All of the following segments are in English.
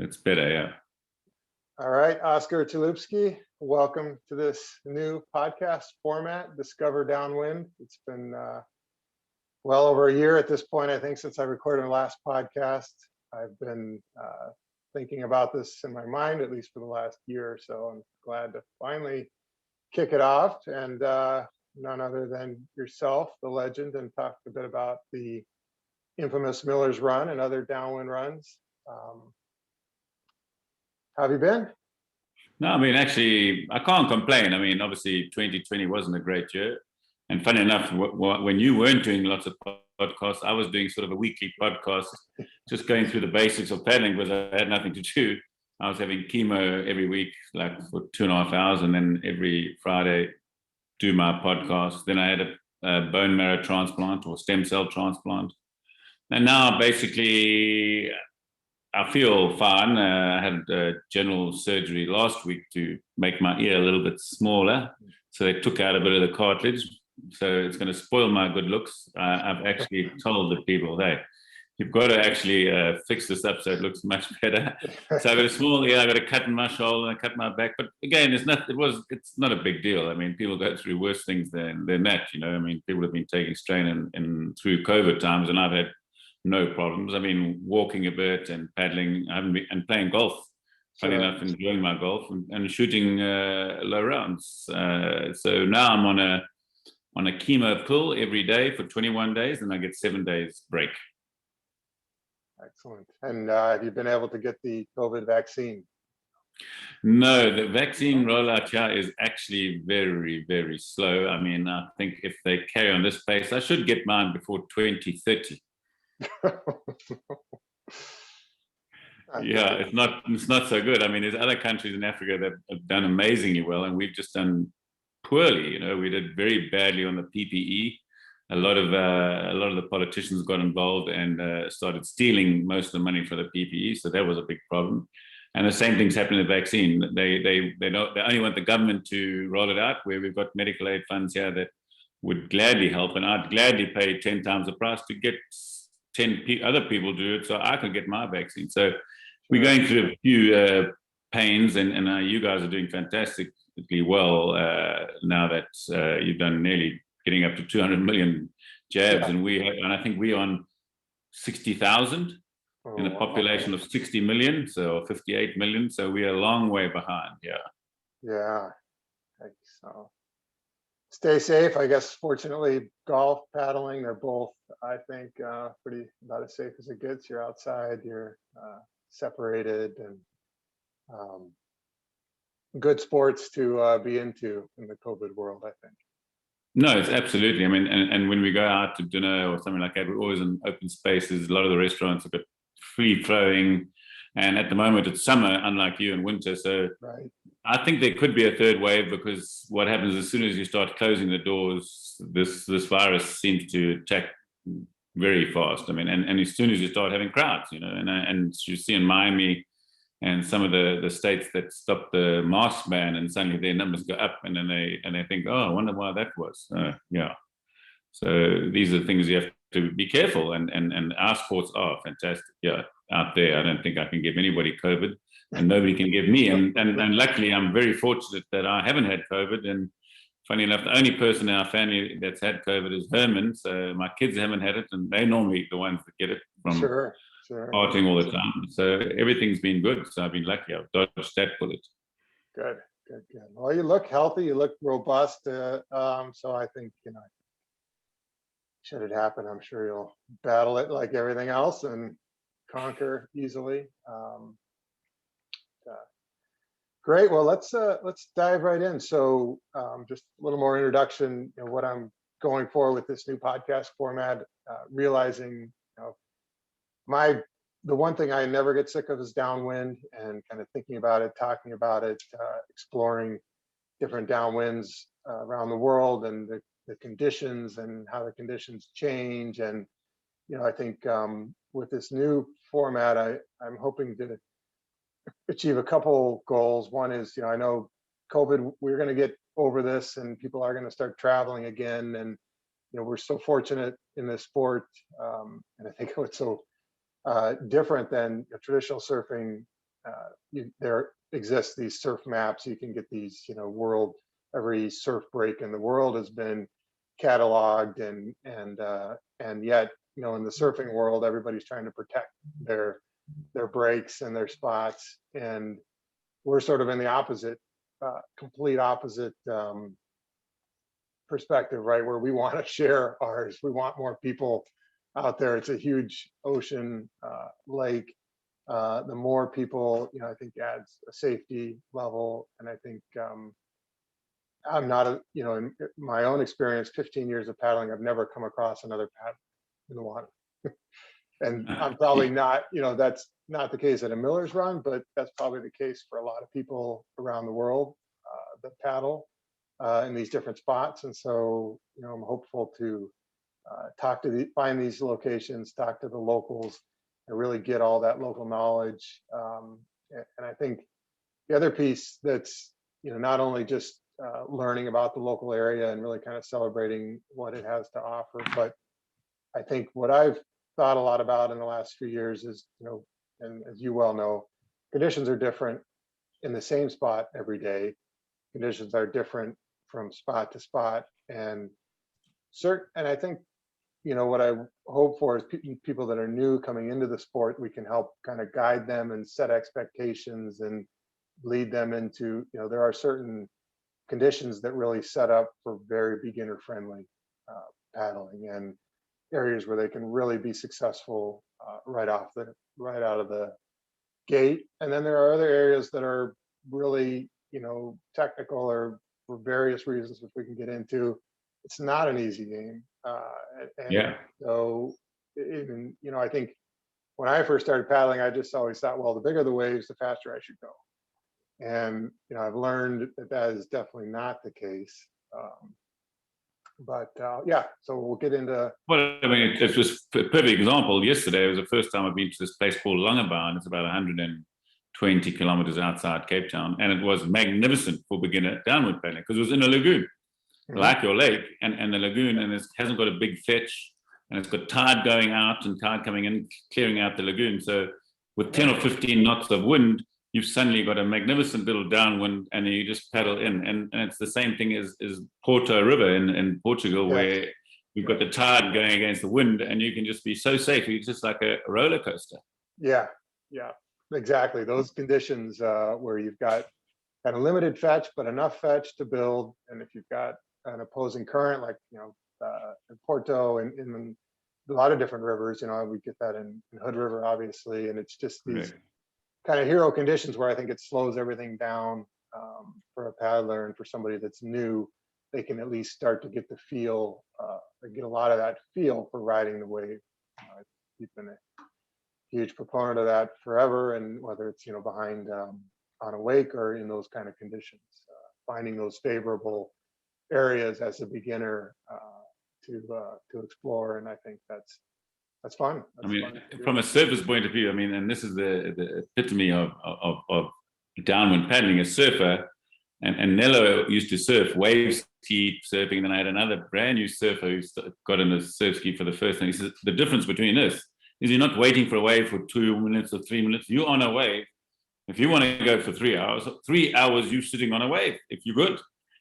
It's better, yeah. All right, Oscar Chalupsky, welcome to this new podcast format, Discover Downwind. It's been well over a year at this point, I think, since I recorded our last podcast. I've been thinking about this in my mind, at least for the last year or so. I'm glad to finally kick it off, and none other than yourself, the legend, and talk a bit about the infamous Miller's Run and other downwind runs. How have you been? No, I mean, actually, I can't complain. I mean, obviously, 2020 wasn't a great year. And funny enough, when you weren't doing lots of podcasts, I was doing sort of a weekly podcast, just going through the basics of paddling because I had nothing to do. I was having chemo every week, like for 2.5 hours, and then every Friday do my podcast. Then I had a bone marrow transplant or stem cell transplant. And now basically I feel fine. I had general surgery last week to make my ear a little bit smaller. So they took out a bit of the cartilage. So it's going to spoil my good looks. I've actually told the people, hey, you've got to actually fix this up so it looks much better. So I got a small ear, I got a cut in my shoulder, and I cut my back. But again, it's not a big deal. I mean, people go through worse things than that, you know. I mean, people have been taking strain in through COVID times, and I've had no problems. I mean, walking a bit and paddling, and playing golf. Funny enough, enjoying my golf and shooting low rounds. So now I'm on a chemo pill every day for 21 days, and I get 7 days break. Excellent. And have you been able to get the COVID vaccine? No, the vaccine rollout here is actually very, very slow. I mean, I think if they carry on this pace, I should get mine before 2030. Yeah, it's not so good. I mean, there's other countries in Africa that have done amazingly well, and we've just done poorly. You know, we did very badly on the PPE. A lot of the politicians got involved and started stealing most of the money for the PPE, so that was a big problem. And the same thing's happening with the vaccine. They only want the government to roll it out, where we've got medical aid funds here that would gladly help, and I'd gladly pay 10 times the price to get 10 other people do it so I can get my vaccine. So we're going through a few pains, and you guys are doing fantastically well now that you've done nearly getting up to 200 million jabs, and I think we're on 60,000 in a population of 60 million, so 58 million. So we're a long way behind. Yeah. So stay safe. I guess fortunately, golf, paddling, they're both, I think, pretty about as safe as it gets. You're outside, you're separated, and good sports to be into in the COVID world, I think. No, it's absolutely. I mean, and when we go out to dinner or something like that, we're always in open spaces. A lot of the restaurants have got free flowing, and at the moment it's summer, unlike you in winter. So I think there could be a third wave, because what happens as soon as you start closing the doors, this virus seems to attack very fast. I mean, and as soon as you start having crowds, you know, and you see in Miami and some of the states that stopped the mask ban, and suddenly their numbers go up, and then they think, oh, I wonder why that was. Yeah. So these are things you have to be careful, and our sports are fantastic. Yeah, out there, I don't think I can give anybody COVID, and nobody can give me. And luckily, I'm very fortunate that I haven't had COVID. And funny enough, the only person in our family that's had COVID is Herman. So my kids haven't had it, and they're normally the ones that get it from partying all the time. So everything's been good. So I've been lucky. I've dodged that bullet. Good. Well, you look healthy. You look robust. So I think, should it happen, I'm sure you'll battle it like everything else and conquer easily. Great. Well, let's dive right in. So just a little more introduction. What I'm going for with this new podcast format, realizing, the one thing I never get sick of is downwind, and kind of thinking about it, talking about it, exploring different downwinds around the world, and the conditions and how the conditions change. And I think with this new format, I'm hoping to achieve a couple goals. One is, I know COVID, we're going to get over this, and people are going to start traveling again. And we're so fortunate in this sport, and I think what's so different than traditional surfing there exists these surf maps. You can get these, every surf break in the world has been cataloged, and yet, in the surfing world, everybody's trying to protect their breaks and their spots, and we're sort of in the opposite, complete opposite perspective, right? Where we want to share ours. We want more people out there. It's a huge ocean, lake. The more people, I think adds a safety level. And I think I'm not in my own experience, 15 years of paddling, I've never come across another paddle in the water. And I'm probably not, that's not the case at a Miller's Run, but that's probably the case for a lot of people around the world that paddle in these different spots. And so, I'm hopeful to find these locations, talk to the locals, and really get all that local knowledge. And I think the other piece that's, not only just learning about the local area and really kind of celebrating what it has to offer, but I think what I've thought a lot about in the last few years is, and as you well know, conditions are different in the same spot every day. Conditions are different from spot to spot, and I think, what I hope for is people that are new coming into the sport, we can help kind of guide them and set expectations and lead them into, there are certain conditions that really set up for very beginner friendly paddling, and areas where they can really be successful right out of the gate. And then there are other areas that are really, technical, or for various reasons, which we can get into. It's not an easy game. Yeah. So even, I think when I first started paddling, I just always thought, well, the bigger the waves, the faster I should go. And, I've learned that is definitely not the case. But yeah, so we'll get into. Well, I mean, it was a perfect example. Yesterday was the first time I've been to this place called Langebaan. It's about 120 kilometers outside Cape Town, and it was magnificent for beginner downward paddling because it was in a lagoon, like your lake, and the lagoon, and it hasn't got a big fetch, and it's got tide going out and tide coming in, clearing out the lagoon. So with 10 or 15 knots of wind, you've suddenly got a magnificent little downwind, and you just paddle in. And it's the same thing as Porto River in Portugal, where you've got the tide going against the wind, and you can just be so safe. It's just like a roller coaster. Yeah, exactly. Those conditions where you've got kind of limited fetch, but enough fetch to build. And if you've got an opposing current, like, in Porto and in a lot of different rivers, we get that in Hood River, obviously. And it's just these kind of hero conditions where I think it slows everything down for a paddler, and for somebody that's new, they can at least start to get the feel, get a lot of that feel for riding the wave. I've been a huge proponent of that forever, and whether it's behind on a wake or in those kind of conditions, finding those favorable areas as a beginner to explore, and I think that's fun. From a surfer's point of view, and this is the epitome of downwind paddling. A surfer, and Nello used to surf wave ski surfing, and then I had another brand new surfer who got in a surf ski for the first time. He says the difference between us is you're not waiting for a wave for 2 minutes or 3 minutes. You're on a wave. If you want to go for 3 hours, you're sitting on a wave if you're good.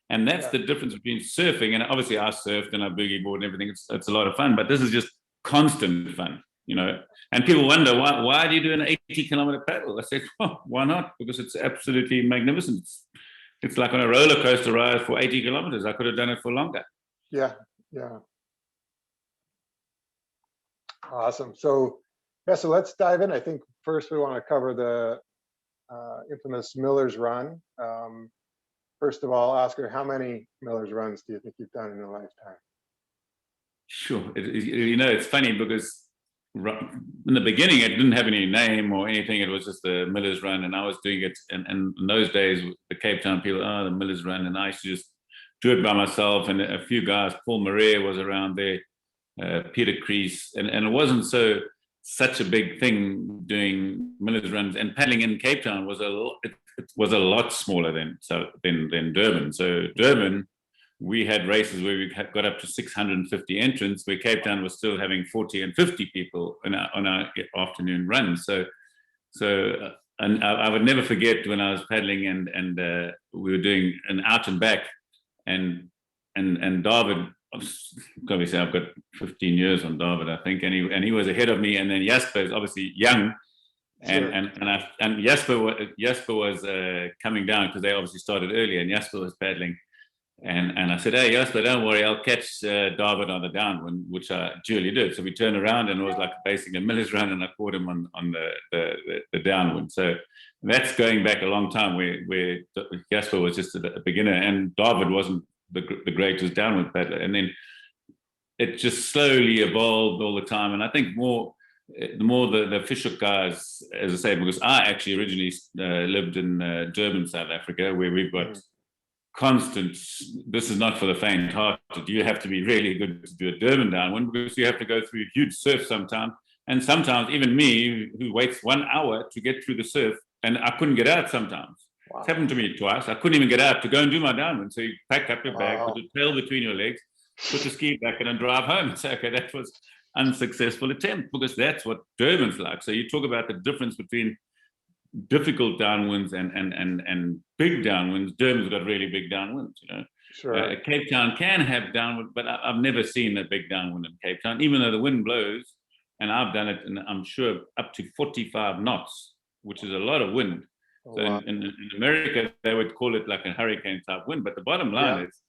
And that's the difference between surfing, and obviously I surfed and I boogie board and everything. It's a lot of fun, but this is just constant fun, And people wonder, why do you do an 80-kilometer paddle? I said, well, why not? Because it's absolutely magnificent. It's like on a roller coaster ride for 80 kilometers. I could have done it for longer. Yeah. Awesome. So let's dive in. I think first we want to cover the infamous Miller's Run. First of all, Oscar, how many Miller's Runs do you think you've done in your lifetime? Sure. It's funny because in the beginning, it didn't have any name or anything. It was just the Miller's Run, and I was doing it. And in those days, the Cape Town people, the Miller's Run, and I used to just do it by myself. And a few guys, Paul Maria was around there, Peter Crease, and it wasn't such a big thing doing Miller's Runs. And paddling in Cape Town was it was a lot smaller than Durban. So Durban, we had races where we got up to 650 entrants, where Cape Town was still having 40 and 50 people on our afternoon runs. So and I would never forget when I was paddling and we were doing an out and back, and David, obviously I've got 15 years on David, I think, and he was ahead of me, and then Jasper is obviously young, and Jasper was coming down because they obviously started early, and Jasper was paddling. And I said, hey, Jasper, don't worry, I'll catch David on the downwind, which I duly did. So we turned around and it was like basically a miller's run, and I caught him on the downwind. So that's going back a long time where Jasper was just a beginner and David wasn't the greatest downwind paddler. And then it just slowly evolved all the time. And I think the more the fishhook guys, as I say, because I actually originally lived in Durban, South Africa, where we've got constant, this is not for the faint-hearted. You have to be really good to do a Durban downwind because you have to go through huge surf sometimes. And sometimes even me, who waits 1 hour to get through the surf, and I couldn't get out sometimes. Wow. It's happened to me twice. I couldn't even get out to go and do my downwind. So you pack up your bag, put the tail between your legs, put the ski back and then drive home and say, okay, that was unsuccessful attempt, because that's what Durban's like. So you talk about the difference between difficult downwinds and big downwinds. Durban's got really big downwinds, you know. Sure. Cape Town can have downwind, but I've never seen a big downwind in Cape Town, even though the wind blows, and I've done it, and I'm sure up to 45 knots, which is a lot of wind. Oh, so wow. in America, they would call it like a hurricane type wind, but the bottom line is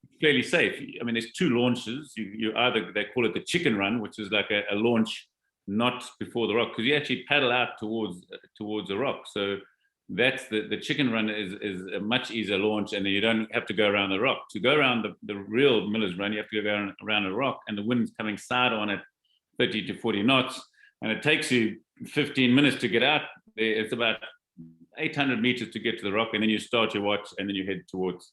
it's fairly safe. I mean, there's two launches. You either, they call it the chicken run, which is like a launch not before the rock, because you actually paddle out towards a rock. So that's the chicken run is a much easier launch, and then you don't have to go around the rock. To go around the real miller's run, you have to go around a rock, and the wind's coming side on at 30 to 40 knots, and it takes you 15 minutes to get out there. It's about 800 meters to get to the rock, and then you start your watch, and then you head towards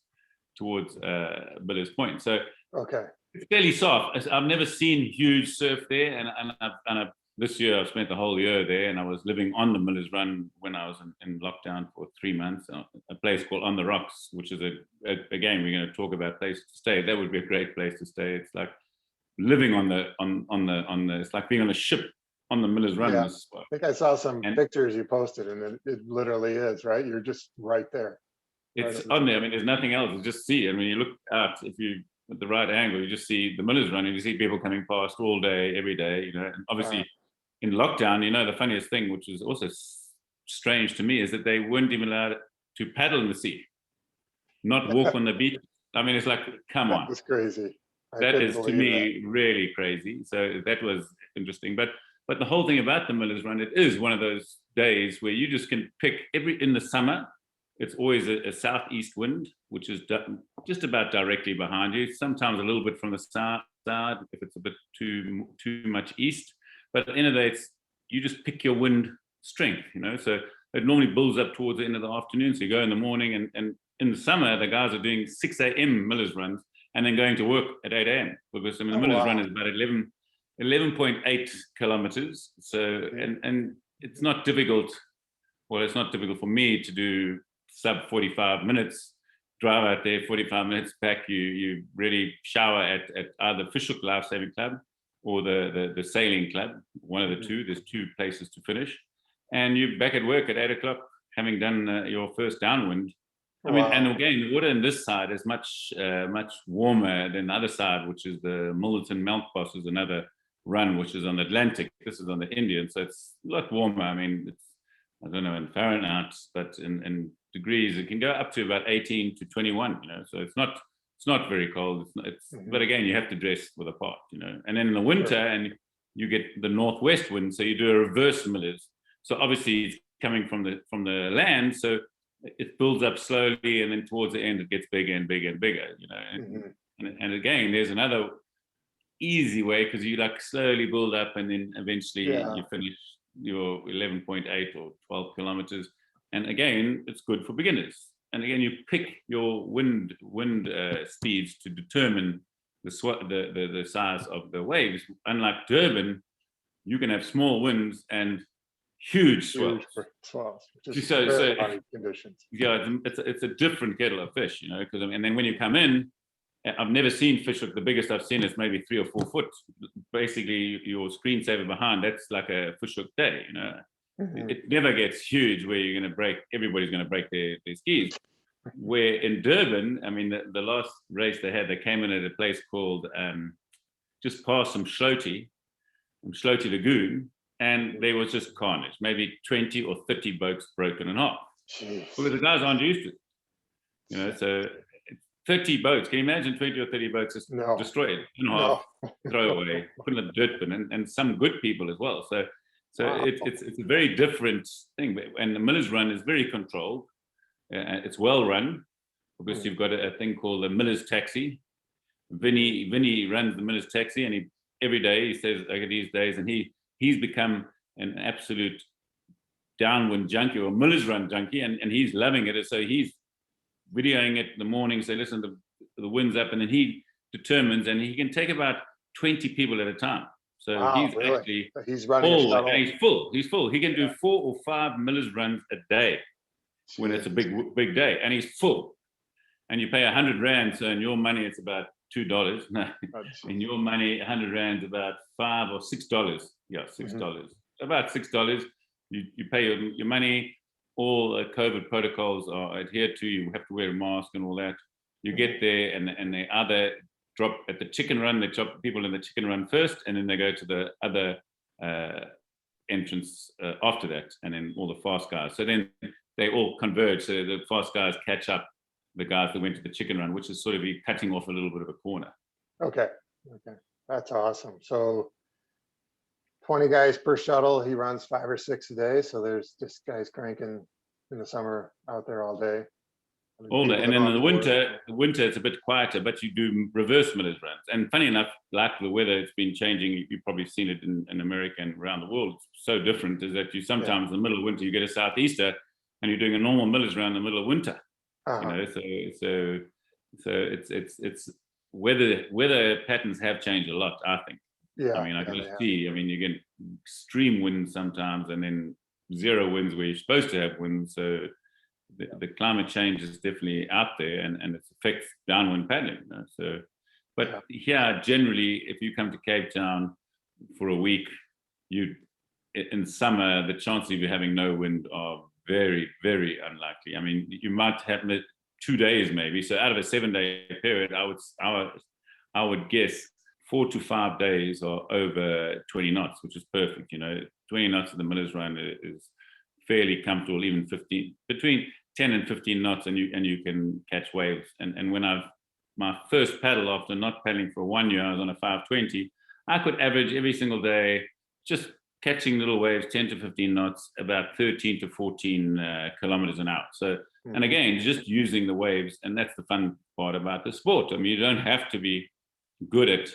Miller's Point. So Okay. it's fairly soft. I've never seen huge surf there, and I've this year I've spent the whole year there, and I was living on the Miller's Run when I was in lockdown for 3 months. A place called On the Rocks, which is again, we're going to talk about places to stay. That would be a great place to stay. It's like living on the it's like being on a ship on the Miller's Run. Yeah. I think I saw some pictures you posted, and it literally is, right? You're just right there. It's on there. I mean, there's nothing else. It's just sea. I mean, you look out, if you at the right angle, you just see the Miller's Run, and you see people coming past all day, every day, you know. And obviously in lockdown, you know, the funniest thing, which is also strange to me, is that they weren't even allowed to paddle in the sea, not walk on the beach. I mean, it's like, come on. That's crazy. That is, to me, really crazy. So that was interesting. But the whole thing about the Miller's Run, it is one of those days where you just can pick in the summer, it's always a southeast wind, which is just about directly behind you. Sometimes a little bit from the side if it's a bit too much east. But at the end of the day, you just pick your wind strength, you know. So it normally builds up towards the end of the afternoon. So you go in the morning, and in the summer, the guys are doing 6 a.m. Miller's Runs and then going to work at 8 a.m. because I mean, the Miller's Run is about 11.8 kilometers. So and it's not difficult. Well, it's not difficult for me to do sub 45 minutes, drive out there, 45 minutes back. You really shower at either Fishhook Lifesaving Club or the sailing club, one of the two. There's two places to finish, and you're back at work at 8 o'clock, having done your first downwind. I mean, and again, the water on this side is much warmer than the other side, which is the Milton Melkbos is another run, which is on the Atlantic. This is on the Indian, so it's a lot warmer. I mean, it's, I don't know in Fahrenheit, but in degrees, it can go up to about 18 to 21. You know, so it's not very cold. But again, you have to dress for the part, you know. And then in the winter, and you get the northwest wind, so you do a reverse Millers. So obviously, it's coming from the land, so it builds up slowly, and then towards the end, it gets bigger and bigger and bigger, you know. And again, there's another easy way, because you like slowly build up, and then eventually you finish your 11.8 or 12 kilometers. And again, it's good for beginners. And again, you pick your wind speeds to determine the size of the waves. Unlike Durban, you can have small winds and huge swells. Just conditions. Yeah, it's a different kettle of fish, you know. Because and then when you come in, I've never seen fish. The biggest I've seen is maybe 3 or 4 foot. Basically, your screensaver behind, that's like a fishhook day, you know. Mhm. It never gets huge where everybody's going to break their skis. Where in Durban, I mean, the last race they came in at a place called just past some Sloty Lagoon, and there was just carnage, maybe 20 or 30 boats broken in half. Jeez. Because the guys aren't used to it. So 30 boats, can you imagine 20 or 30 boats just No. destroyed in half, throw away, put in the dirt bin, and some good people as well. So Wow. it's a very different thing. And the Miller's Run is very controlled. It's well run because you've got a thing called the Miller's Taxi. Vinny runs the Miller's Taxi, and every day he says, okay, these days, and he's become an absolute Downwind junkie or Miller's Run junkie, and he's loving it. So he's videoing it in the morning, say, listen, the wind's up, and then he determines, and he can take about 20 people at a time. So Wow, he's really? actually He's running a full, shuttle. and he's full. He can do 4 or 5 Miller's Runs a day when it's a big day, and he's full. And you pay 100 rand, so in your money it's about $2. No, in your money, 100 rand about $5 or $6. Yeah, $6. About $6. You pay your money. All COVID protocols are adhered to. You have to wear a mask and all that. You get there, and they either drop at the chicken run. They drop people in the chicken run first, and then they go to the other entrance after that, and then all the fast guys. So then they all converge. So the fast guys catch up the guys that went to the chicken run, which is sort of cutting off a little bit of a corner. Okay. That's awesome. So 20 guys per shuttle. He runs 5 or 6 a day. So there's just guys cranking in the summer out there all day. All day. And then in the winter it's a bit quieter, but you do reverse Miller's Runs. And funny enough, like the weather, it's been changing. You've probably seen it in America and around the world. It's so different is that you sometimes in the middle of winter, you get a southeaster and you're doing a normal Miller's Run in the middle of winter. So it's weather patterns have changed a lot, I think. I mean, I can just see. I mean, you get extreme winds sometimes, and then zero winds where you're supposed to have winds. So the climate change is definitely out there, and it affects downwind paddling. But here, generally, if you come to Cape Town for a week, in summer, the chances of you having no wind are very, very unlikely. I mean, you might have 2 days maybe. So out of a 7-day period, I would guess 4 to 5 days are over 20 knots, which is perfect. 20 knots of the Miller's Run is fairly comfortable, even 15, between 10 and 15 knots, and you can catch waves. And when my first paddle after not paddling for 1 year, I was on a 520, I could average every single day just catching little waves, 10 to 15 knots, about 13 to 14 kilometers an hour. So, and again, just using the waves, and that's the fun part about the sport. I mean, you don't have to be good at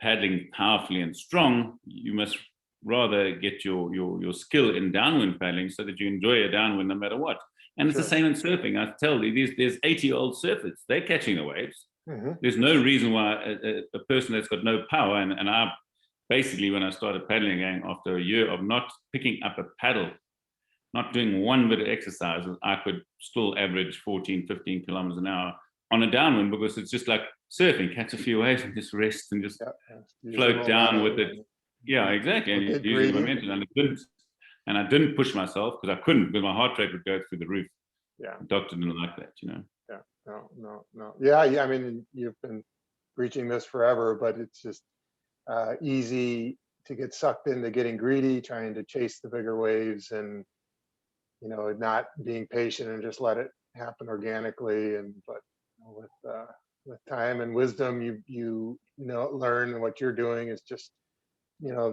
paddling powerfully and strong. You must rather get your skill in downwind paddling so that you enjoy a downwind no matter what. And it's the same in surfing. I tell you, there's 80-year-old surfers. They're catching the waves. There's no reason why a person that's got no power, and I basically, when I started paddling again after a year of not picking up a paddle, not doing one bit of exercise, I could still average 14, 15 kilometers an hour on a downwind, because it's just like surfing, catch a few waves and just rest and just float down with it. Yeah, exactly. And use the momentum. And I didn't push myself because I couldn't, because my heart rate would go through the roof. Yeah. The doctor didn't like that, Yeah. No. Yeah. I mean, you've been preaching this forever, but it's just easy to get sucked into getting greedy, trying to chase the bigger waves, and not being patient and just let it happen organically. But with time and wisdom, you learn what you're doing is just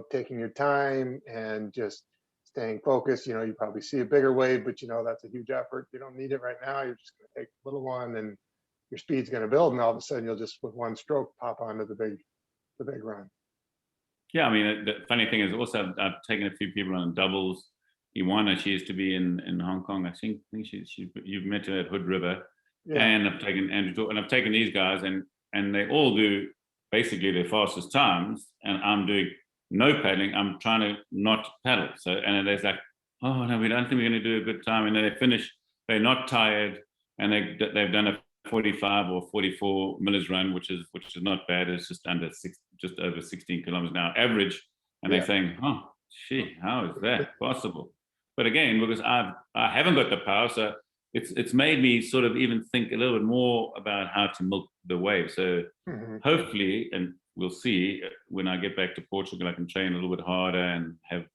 taking your time and just staying focused. You probably see a bigger wave, but that's a huge effort. You don't need it right now. You're just going to take a little one, and your speed's going to build, and all of a sudden you'll just with one stroke pop onto the big run. Yeah, I mean, the funny thing is also I've taken a few people on doubles. Iwana, she used to be in Hong Kong. I think you've met her at Hood River. Yeah. And I've taken Andrew, and I've taken these guys, and they all do basically their fastest times, and I'm doing no paddling. I'm trying to not paddle. So, and they're like, oh no, we don't think we're going to do a good time. And then they finish, they're not tired, and they've done a 45 or 44 Miller's Run, which is not bad. It's just over 16 kilometers an hour average. And they're saying, oh, gee, how is that possible? But again, because I haven't got the power, so it's made me sort of even think a little bit more about how to milk the wave. So hopefully, and we'll see when I get back to Portugal, I can train a little bit harder and have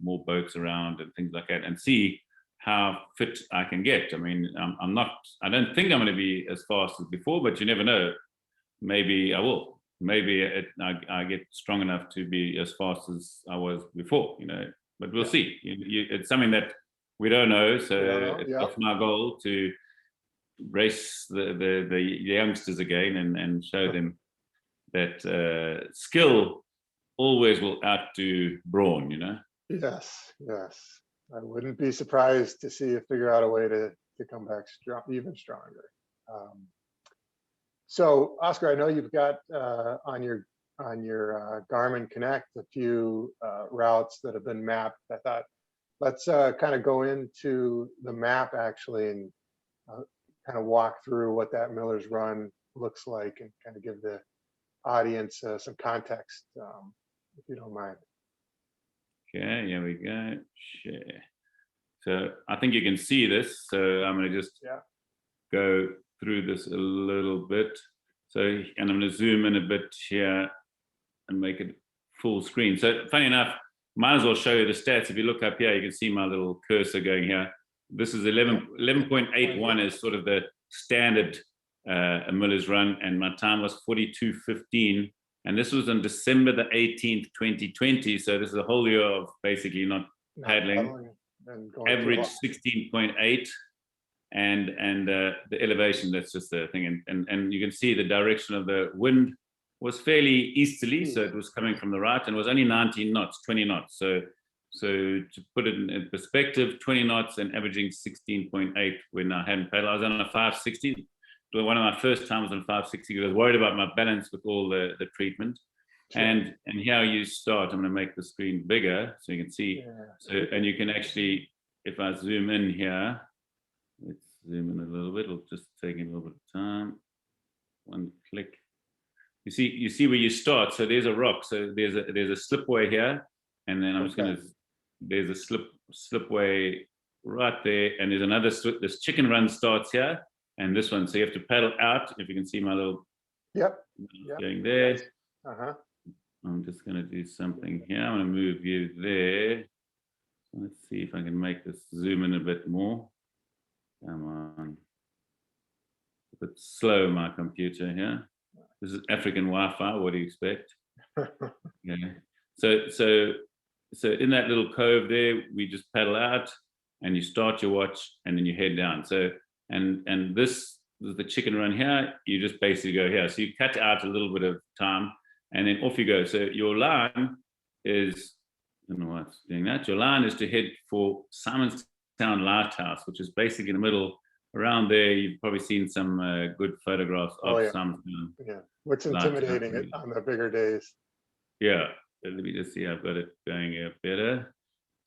more boats around and things like that, and see how fit I can get. I mean, I don't think I'm going to be as fast as before, but you never know. Maybe I will. Maybe I get strong enough to be as fast as I was before, but we'll see. It's something that we don't know. So it's my goal to race the youngsters again and show them that skill always will outdo brawn, Yes. I wouldn't be surprised to see you figure out a way to come back even stronger. So, Oscar, I know you've got on your Garmin Connect a few routes that have been mapped. I thought let's kind of go into the map actually and kind of walk through what that Miller's Run looks like and kind of give the audience some context, if you don't mind. Okay, here we go. Share. So I think you can see this. So I'm going to just go through this a little bit. So, and I'm going to zoom in a bit here and make it full screen. So funny enough, might as well show you the stats. If you look up here, you can see my little cursor going here. This is 11.81 is sort of the standard Miller's Run, and my time was 42:15. And this was on December the 18th, 2020. So this is a whole year of basically not paddling. Average 16.8, and the elevation, that's just the thing. And you can see the direction of the wind was fairly easterly, so it was coming from the right, and it was only 19 knots, 20 knots. So to put it in perspective, 20 knots and averaging 16.8 when I hadn't paddled. I was on a 560. One of my first times on 560 because I was worried about my balance with all the treatment. Sure. And here you start. I'm going to make the screen bigger so you can see. So, and you can actually, if I zoom in here, let's zoom in a little bit. It'll just take a little bit of time. One click. You see where you start. So there's a rock. So there's a slipway here, and then I'm just going to. There's a slipway right there, and there's another this chicken run starts here. And this one, so you have to paddle out. If you can see my little going there. I'm just going to do something here. I'm going to move you there. Let's see if I can make this zoom in a bit more. Come on. A bit slow, my computer here. This is African Wi-Fi. What do you expect? So in that little cove there, we just paddle out, and you start your watch, and then you head down. So. And this is the chicken run here. You just basically go here. So you cut out a little bit of time, and then off you go. So your line is, I don't know what's doing that. Your line is to head for Simonstown Lighthouse, which is basically in the middle. Around there, you've probably seen some good photographs of Simonstown. Yeah, what's intimidating it on the bigger days. Yeah, let me just see. I've got it going here better.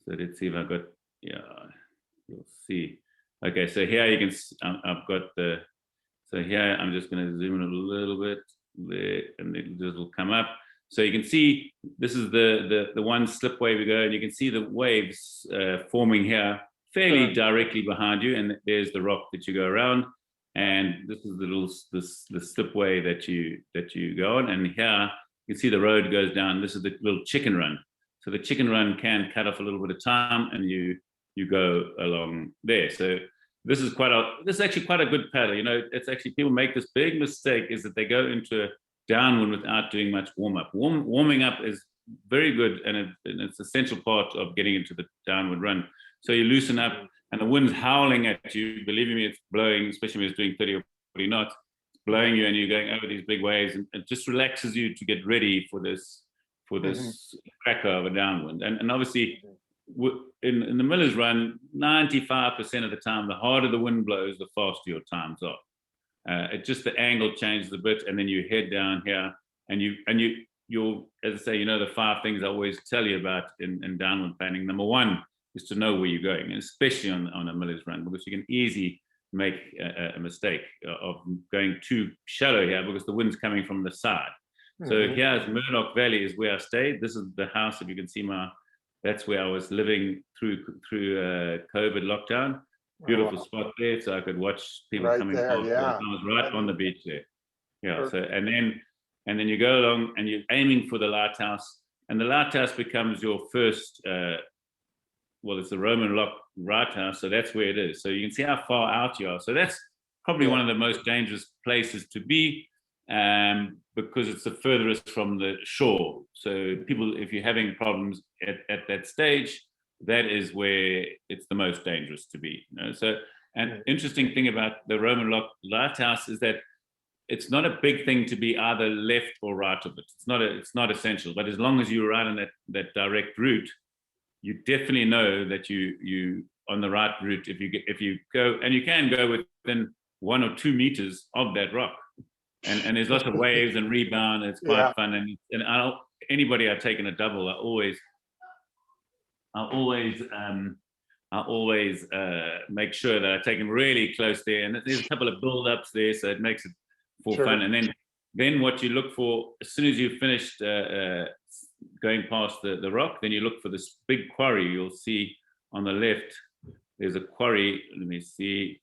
So let's see if I've got, you'll see. Okay, so here you can, I've got so here I'm just going to zoom in a little bit there, and this will come up. So you can see this is the one slipway we go, and you can see the waves forming here fairly directly behind you, and there's the rock that you go around, and this is the slipway that you go on, and here you can see the road goes down. This is the little chicken run. So the chicken run can cut off a little bit of time, and you go along there. So this is actually quite a good paddle. It's actually, people make this big mistake is that they go into a downwind without doing much warm-up. Warming up is very good, and it's an essential part of getting into the downward run. So you loosen up, and the wind's howling at you. Believe me, it's blowing, especially when it's doing 30 or 40 knots. It's blowing you, and you're going over these big waves, and it just relaxes you to get ready for this cracker of a downwind. And obviously, in the Miller's Run, 95% of the time, the harder the wind blows, the faster your times are. It just, the angle changes a bit, and then you head down here, and you'll, as I say, the 5 things I always tell you about in downwind planning. Number 1 is to know where you're going, and especially on a Miller's Run, because you can easily make a mistake of going too shallow here because the wind's coming from the side. So here's Murdoch Valley is where I stayed. This is the house, if you can see my That's where I was living through COVID lockdown. Beautiful spot there, so I could watch people Right coming there, past. yeah. I was right on the beach there. Yeah. So Perfect. and then you go along and you're aiming for the lighthouse, and the lighthouse becomes your first. Well, it's the Roman lock lighthouse, so that's where it is. So you can see how far out you are. So that's probably one of the most dangerous places to be, because it's the furthest from the shore. So people, if you're having problems at that stage, that is where it's the most dangerous to be. You know? So, an interesting thing about the Roman lock lighthouse is that it's not a big thing to be either left or right of it. It's not essential. But as long as you're right on that direct route, you definitely know that you on the right route. If you go, and you can go within 1 or 2 meters of that rock, and there's lots of waves and rebound. And it's quite fun. And anybody I've taken a double, I always make sure that I take them really close there. And there's a couple of build-ups there, so it makes it for fun. And then what you look for, as soon as you've finished going past the rock, then you look for this big quarry. You'll see on the left, there's a quarry. Let me see.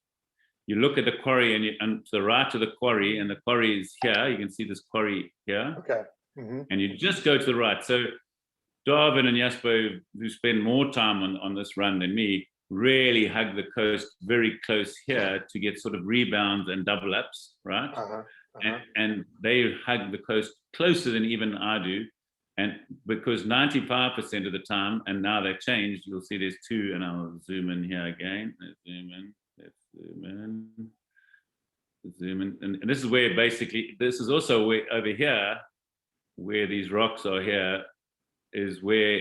You look at the quarry, and to the right of the quarry, and the quarry is here. You can see this quarry here. Okay. Mm-hmm. And you just go to the right. So Darwin and Jasper, who spend more time on this run than me, really hug the coast very close here to get sort of rebounds and double ups, right? And they hug the coast closer than even I do. And because 95% of the time, and now they've changed, you'll see there's 2, and I'll zoom in here again. Let's zoom in. And this is where basically, this is also where over here, where these rocks are here, is where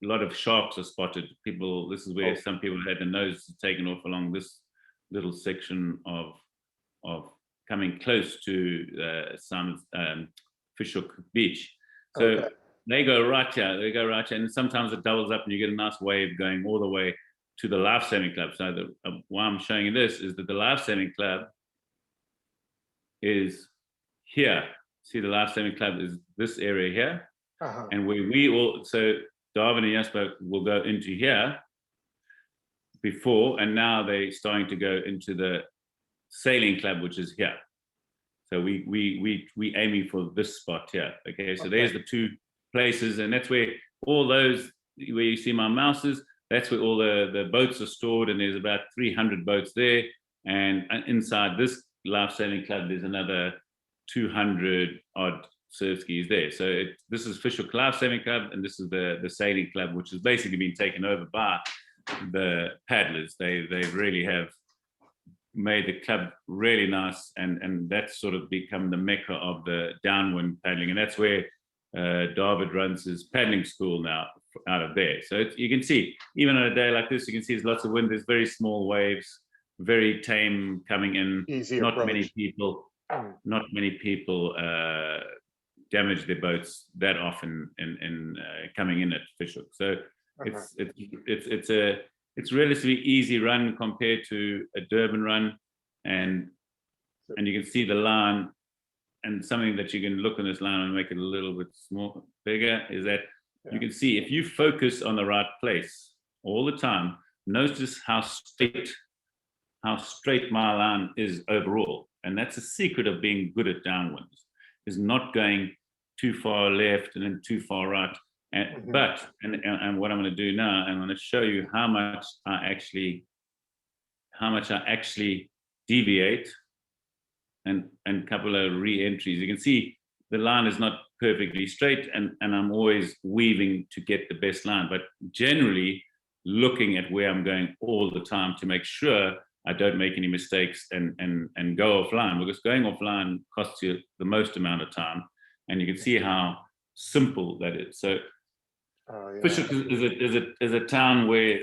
a lot of sharks are spotted. This is where some people had their noses taken off along this little section of coming close to some Fishhook Beach. So they go right here, and sometimes it doubles up and you get a nice wave going all the way to the Life Saving Club. So why I'm showing you this is that the Life Saving Club is here. See, the Life Saving Club is this area here. And where so Darwin and Jasper will go into here before, and now they're starting to go into the Sailing Club, which is here. So we aiming for this spot here. Okay, so there's the 2 places, and that's where all those, where you see my mouses, that's where all the boats are stored, and there's about 300 boats there. And inside this Life Sailing Club, there's another 200 odd surf skis there. So this is Fishhook Life Saving Club, and this is the Sailing Club, which has basically been taken over by the paddlers. They really have made the club really nice, and that's sort of become the mecca of the downwind paddling, and that's where David runs his paddling school now out of there. So you can see, even on a day like this, you can see there's lots of wind, there's very small waves, very tame coming in. Easy not approach. many people damage their boats that often in coming in at Fishhook. So it's relatively easy run compared to a Durban run, and you can see the line. And something that you can look on this line and make it a little bit bigger is that you can see, if you focus on the right place all the time, notice how straight my line is overall. And that's the secret of being good at downwinds, is not going too far left and then too far right. And what I'm going to do now, I'm going to show you how much I actually deviate, and a couple of re-entries. You can see the line is not perfectly straight, and I'm always weaving to get the best line, but generally looking at where I'm going all the time to make sure I don't make any mistakes and go offline, because going offline costs you the most amount of time. And you can see how simple that is. So Fishhook is a town where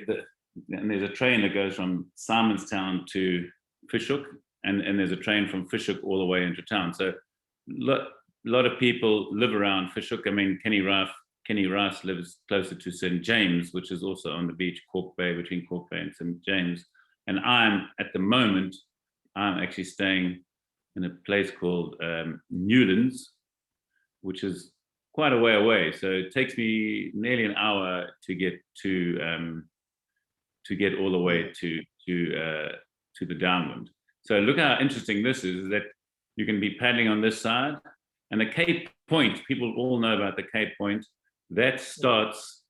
and there's a train that goes from Simonstown to Fishhook, and there's a train from Fishhook all the way into town. So a lot of people live around Fishhook. I mean, Kenny Rice lives closer to St. James, which is also on the beach, Cork Bay, between Cork Bay and St. James. And I'm actually staying in a place called Newlands, which is quite a way away. So it takes me nearly an hour to get all the way to the Downwind. So look how interesting this is that you can be paddling on this side, and the Cape Point, people all know about the Cape Point, that starts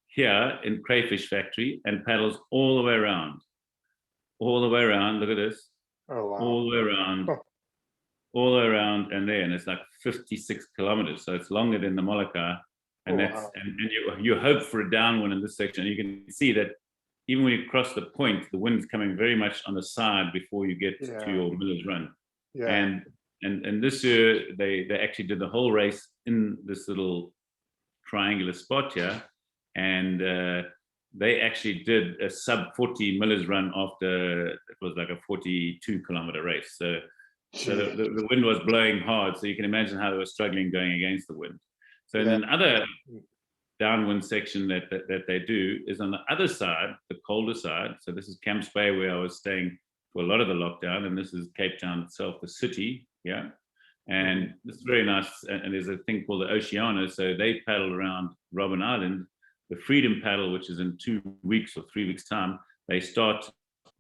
here in Crayfish Factory and paddles all the way around. All the way around, look at this. Oh, wow. All the way around, all the way around, and there, and it's like 56 kilometers. So it's longer than the Molokai. And wow. and you hope for a downwind in this section. And you can see that even when you cross the point, the wind's coming very much on the side before you get to your Miller's Run. Yeah. And this year they actually did the whole race in this little triangular spot here, and they actually did a sub 40 Miller's Run after it was like a 42-kilometer race. So the wind was blowing hard, so you can imagine how they were struggling going against the wind. So then another downwind section that they do is on the other side, the colder side. So this is Camps Bay, where I was staying for a lot of the lockdown, and this is Cape Town itself, the city, and it's very nice. And there's a thing called the Oceana, so they paddle around Robben Island. The Freedom Paddle, which is in 2 weeks or 3 weeks time, they start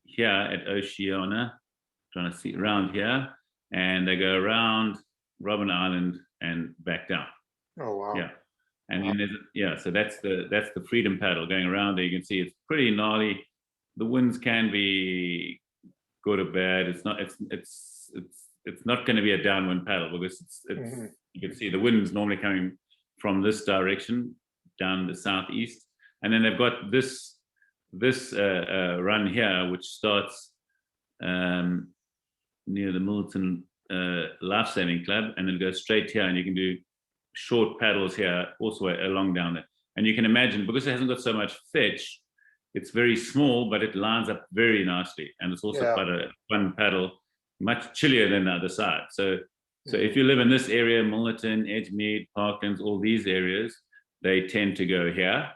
here at Oceana, trying to see around here, and they go around Robben Island and back down. Oh, wow. Yeah. And then there's so that's the Freedom Paddle going around there. You can see it's pretty gnarly. The winds can be good or bad. It's not going to be a downwind paddle, because it's you can see the wind's normally coming from this direction down the southeast, and then they've got this run here, which starts near the Milton Life Saving Club, and then goes straight here, and you can do short paddles here also along down there. And you can imagine, because it hasn't got so much fetch, it's very small, but it lines up very nicely, and it's also quite a fun paddle, much chillier than the other side. So if you live in this area, Milnerton, Edgemead, Parklands, all these areas, they tend to go here.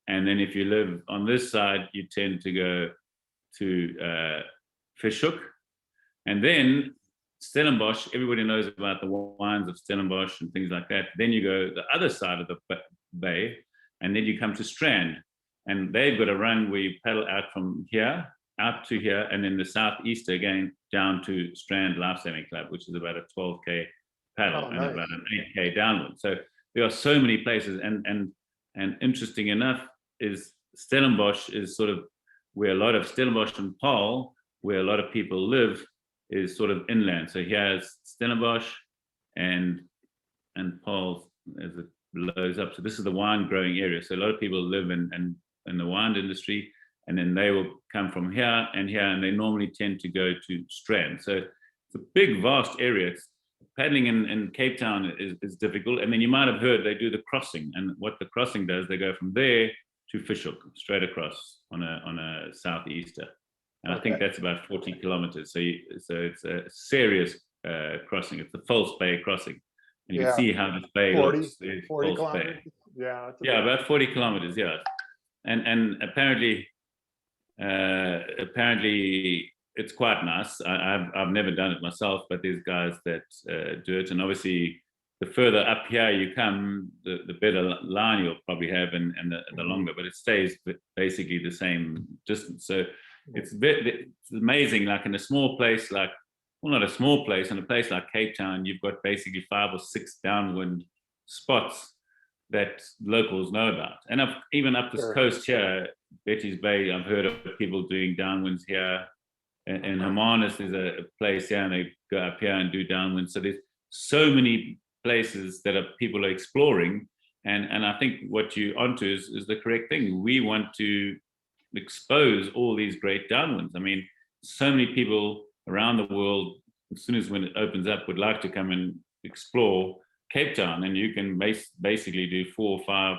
And then if you live on this side, you tend to go to Fishhook. And then Stellenbosch, everybody knows about the wines of Stellenbosch and things like that. Then you go the other side of the bay, and then you come to Strand. And they've got a run where you paddle out from here, out to here, and then the southeast again down to Strand Life Saving Club, which is about a 12K paddle and about an 8K downwind. So there are so many places. And interesting enough is Stellenbosch is sort of where a lot of Stellenbosch and Paarl, where a lot of people live, is sort of inland. So here's Stellenbosch and Paarl as it blows up. So this is the wine growing area. So a lot of people live in the wine industry, and then they will come from here, and they normally tend to go to Strand. So it's a big, vast area. Paddling in Cape Town is difficult. And then you might have heard they do the crossing, and what the crossing does, they go from there to Fishhook, straight across on a southeaster. And I think that's about 40 kilometers. So it's a serious crossing. It's a false bay crossing. And you can see how this bay 40, looks. 40 kilometers? Bay. Yeah. About 40 kilometers, yeah. And apparently it's quite nice. I've never done it myself, but there's guys that do it. And obviously, the further up here you come, the better line you'll probably have, and the longer. But it stays basically the same distance. So it's amazing. Like in a small place, not a small place, in a place like Cape Town, you've got basically 5 or 6 downwind spots that locals know about. And even up this coast here, Betty's Bay, I've heard of people doing downwinds here. And Hermanus, there's a place here, and they go up here and do downwind. So there's so many places that people are exploring. And I think what you're onto is the correct thing. We want to expose all these great downwinds. I mean, so many people around the world, as soon as when it opens up, would like to come and explore Cape Town, and you can basically do 4 or 5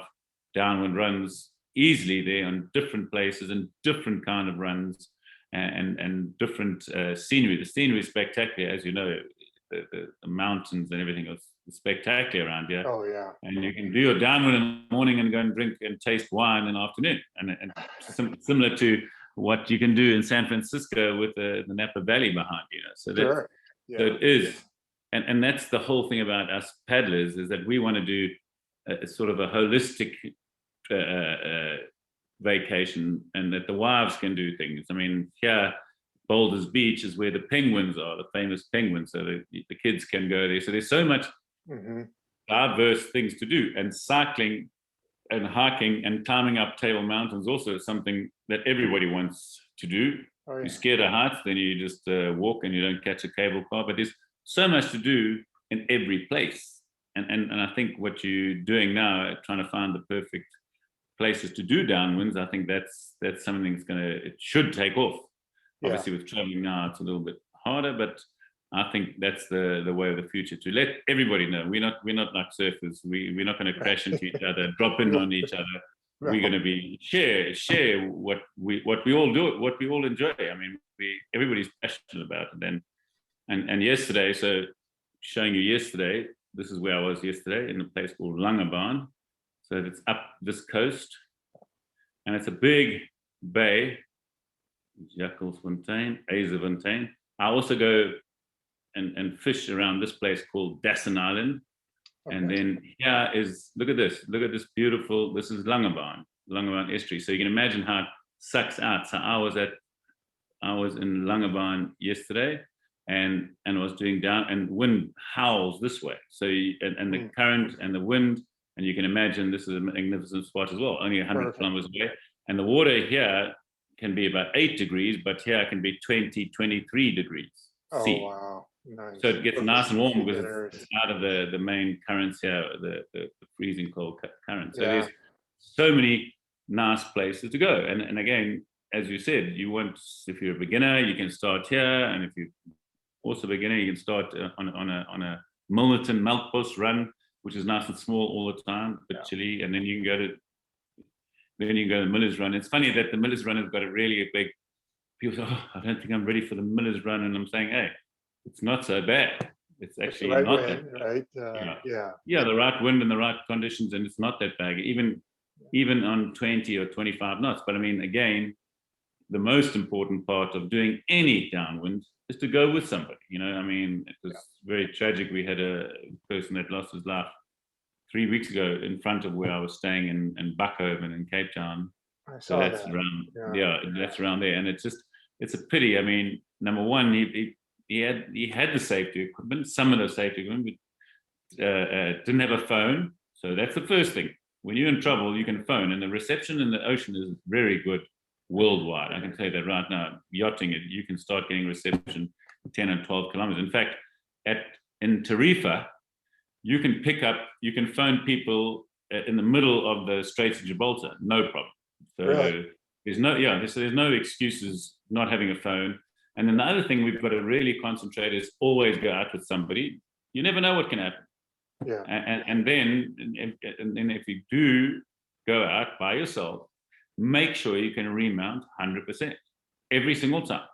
downwind runs easily there on different places and different kind of runs and different scenery. The scenery is spectacular, as you know. The mountains and everything is spectacular around here. Oh yeah. And you can do your downwind in the morning and go and drink and taste wine in the afternoon, and similar to what you can do in San Francisco with the Napa Valley behind you. So that so it is. And that's the whole thing about us paddlers, is that we want to do a sort of a holistic vacation, and that the wives can do things. I mean, here, Boulders Beach is where the penguins are, the famous penguins, so the kids can go there. So there's so much diverse things to do, and cycling and hiking and climbing up Table Mountains also is something that everybody wants to do. Oh, yeah. You're scared of heights, then you just walk and you don't catch a cable car. But there's so much to do in every place. And I think what you're doing now, trying to find the perfect places to do downwinds, I think that's something that's it should take off. Yeah. Obviously, with traveling now, it's a little bit harder, but I think that's the way of the future, to let everybody know we're not like surfers. We're not going to crash into each other, drop in on each other. No. We're going to be share what we all do, what we all enjoy. I mean, everybody's passionate about it. And yesterday, so showing you yesterday, this is where I was yesterday, in a place called Langebaan. So it's up this coast, and it's a big bay, Jakkelsfontein, Azefontein. I also go and fish around this place called Dassen Island. Okay. And then here is, look at this beautiful, this is Langebaan estuary. So you can imagine how it sucks out. So I was in Langebaan yesterday, and was doing down, and wind howls this way. So and the current and the wind, and you can imagine this is a magnificent spot as well, only 100 kilometers away. And the water here can be about 8 degrees, but here it can be 23 degrees. C. Oh, wow. Nice. So it gets nice and warm because it's out of the main currents here, the freezing cold currents. So there's so many nice places to go. And again, as you said, if you're a beginner, you can start here. And if you're also a beginner, you can start on a Milnerton Melkbos run, which is nice and small all the time, but chilly. And then you can go to the Miller's Run. It's funny that the Miller's Run has got a big, people say, I don't think I'm ready for the Miller's Run. And I'm saying, hey, it's not so bad. It's actually not that bad. Right? The right wind and the right conditions, and it's not that bad, even on 20 or 25 knots. But I mean, again, the most important part of doing any downwind is to go with somebody. I mean, it was very tragic. We had a person that lost his life 3 weeks ago in front of where I was staying in Buckhoven in Cape Town. So that's around, that's around there. And it's a pity. I mean, number one, he had the safety equipment, some of the safety equipment, but didn't have a phone. So that's the first thing. When you're in trouble, you can phone, and the reception in the ocean is very good worldwide. I can tell you that right now. Yachting, you can start getting reception 10 and 12 kilometers. In fact, in Tarifa, you can phone people in the middle of the Straits of Gibraltar, no problem. So really? There's no excuses not having a phone. And then the other thing we've got to really concentrate is always go out with somebody. You never know what can happen. Yeah. And then if you do go out by yourself, make sure you can remount 100% every single time,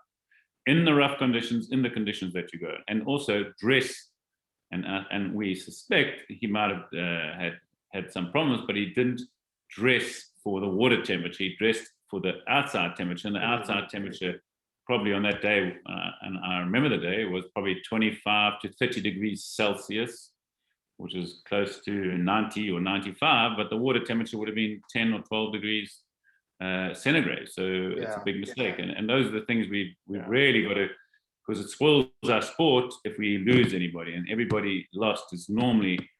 in the rough conditions, in the conditions that you go, and also dress. And we suspect he might have had some problems, but he didn't dress for the water temperature. He dressed for the outside temperature, and the outside temperature probably on that day, and I remember the day, was probably 25 to 30 degrees Celsius, which is close to 90 or 95, but the water temperature would have been 10 or 12 degrees centigrade. So it's a big mistake. And those are the things we've really got to, because it spoils our sport if we lose anybody, and everybody lost is normally,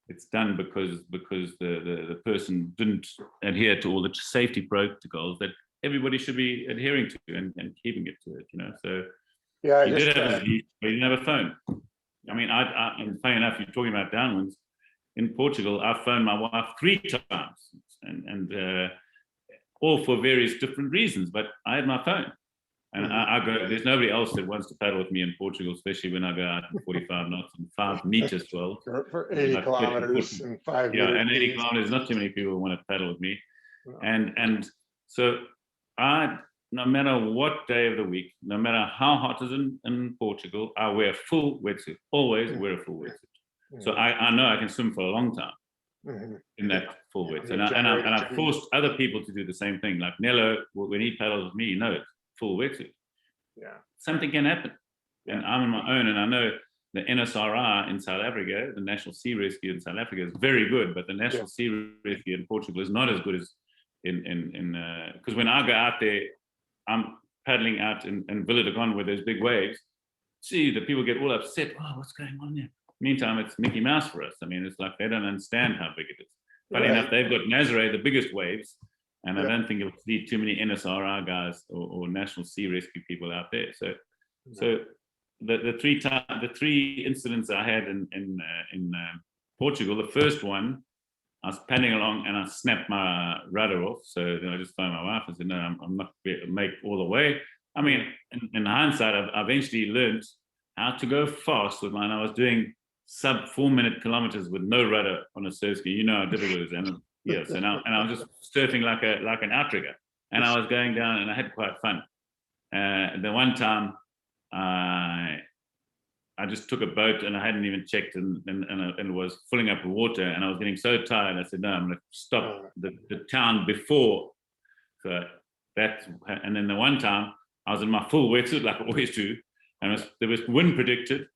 it's done because the person didn't adhere to all the safety protocols that everybody should be adhering to and keeping it to it, So he did have but he didn't have a phone. I mean, and funny enough, you're talking about downwinds. In Portugal, I phoned my wife 3 times, and all for various different reasons, but I had my phone. And I go, there's nobody else that wants to paddle with me in Portugal, especially when I go out in 45 knots and 5 meters swell. For 80 kilometers and 5 meters. Yeah, and 80 kilometers, not too many people want to paddle with me. No. And so no matter what day of the week, no matter how hot it is in Portugal, I wear a full wetsuit, always wear a full wetsuit. So I know I can swim for a long time in that full wetsuit. And I forced other people to do the same thing. Like Nello, when he paddles with me, full wetsuit. Yeah. Something can happen. And I'm on my own, and I know the NSRI in South Africa, the National Sea Rescue in South Africa, is very good, but the National Sea Rescue in Portugal is not as good as because when I go out there, I'm paddling out in Villa de Conde where there's big waves. See, the people get all upset. Oh, what's going on there? Meantime, it's Mickey Mouse for us. I mean, it's like they don't understand how big it is. Funny enough, they've got Nazare, the biggest waves, and I don't think you'll see too many NSRI guys or National Sea Rescue people out there. So the three incidents I had in Portugal, the first one, I was paddling along and I snapped my rudder off. So I just phoned my wife and said, no, I'm not going to make all the way. I mean, in hindsight, I eventually learned how to go fast with mine. I was doing sub 4-minute kilometers with no rudder on a surf ski. You know how difficult it is. And I was just surfing like an outrigger. And I was going down and I had quite fun. The one time I just took a boat and I hadn't even checked and it was filling up with water and I was getting so tired. I said, no, I'm going to stop the town before. So and then the one time I was in my full wetsuit like I always do, and there was wind predicted.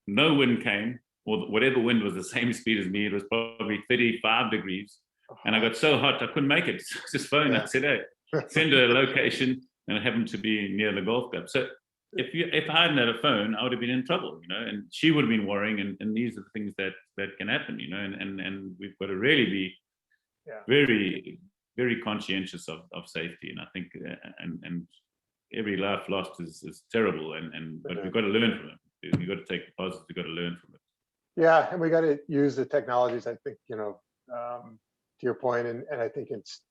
No wind came, or whatever wind was the same speed as me. It was probably 35 degrees. And I got so hot I couldn't make it. Just phoned. I said, hey, send her a location, and it happened to be near the golf club. So if I hadn't had a phone, I would have been in trouble, and she would have been worrying. And these are the things that can happen, and we've got to really be very, very conscientious of safety. And I think and every life lost is terrible, but we've got to learn from it. We've got to take the positives. We've got to learn from it. Yeah, and we got to use the technologies. I think to your point, and I think it's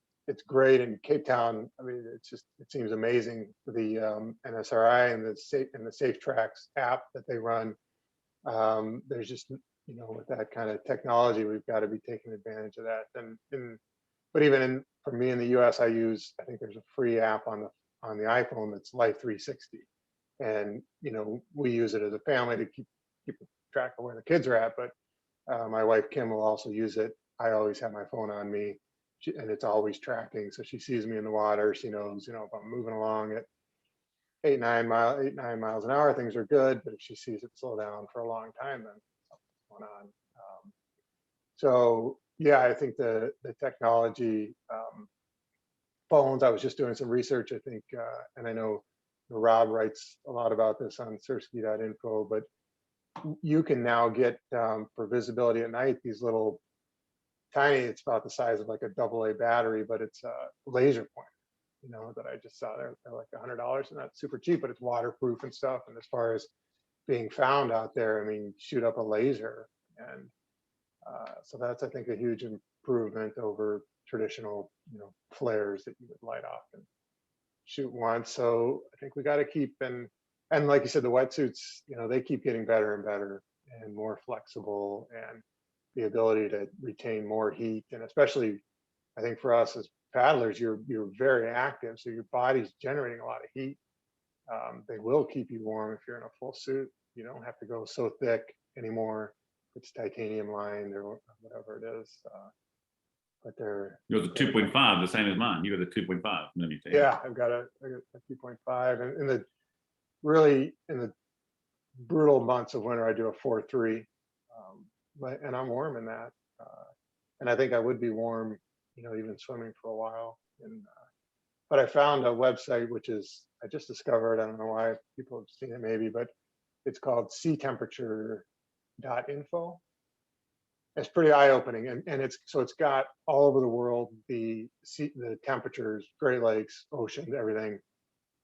great in Cape Town. I mean, it seems amazing, the NSRI and the Safe Tracks app that they run. There's just with that kind of technology, we've got to be taking advantage of that. But even for me in the US, I think there's a free app on the iPhone that's Life 360, and we use it as a family to keep track of where the kids are at. But my wife Kim will also use it. I always have my phone on me, and it's always tracking. So she sees me in the water. She knows, if I'm moving along at 8-9 miles an hour, things are good. But if she sees it slow down for a long time, then something's going on. So yeah, I think the technology, phones. I was just doing some research. I think, and I know Rob writes a lot about this on surfski.info, but you can now get for visibility at night these little tiny, it's about the size of like a AA battery, but it's a laser pointer, that I just saw. They're like $100, and that's super cheap, but it's waterproof and stuff. And as far as being found out there, I mean, shoot up a laser. And so that's, I think, a huge improvement over traditional, flares that you would light off and shoot once. So I think we got to keep, and like you said, the wetsuits, they keep getting better and better and more flexible, and the ability to retain more heat. And especially, I think for us as paddlers, you're very active, so your body's generating a lot of heat. They will keep you warm if you're in a full suit. You don't have to go so thick anymore. It's titanium lined or whatever it is. But they're You're the 2.5, the same as mine. You got the 2.5. Yeah, I've got a 2.5, and in the brutal months of winter, I do a 4.3. And I'm warm in that, and I think I would be warm, even swimming for a while. But I found a website which I just discovered. I don't know why people have seen it, maybe, but it's called seatemperature.info. It's pretty eye-opening, and it's got all over the world the temperatures, Great Lakes, oceans, everything,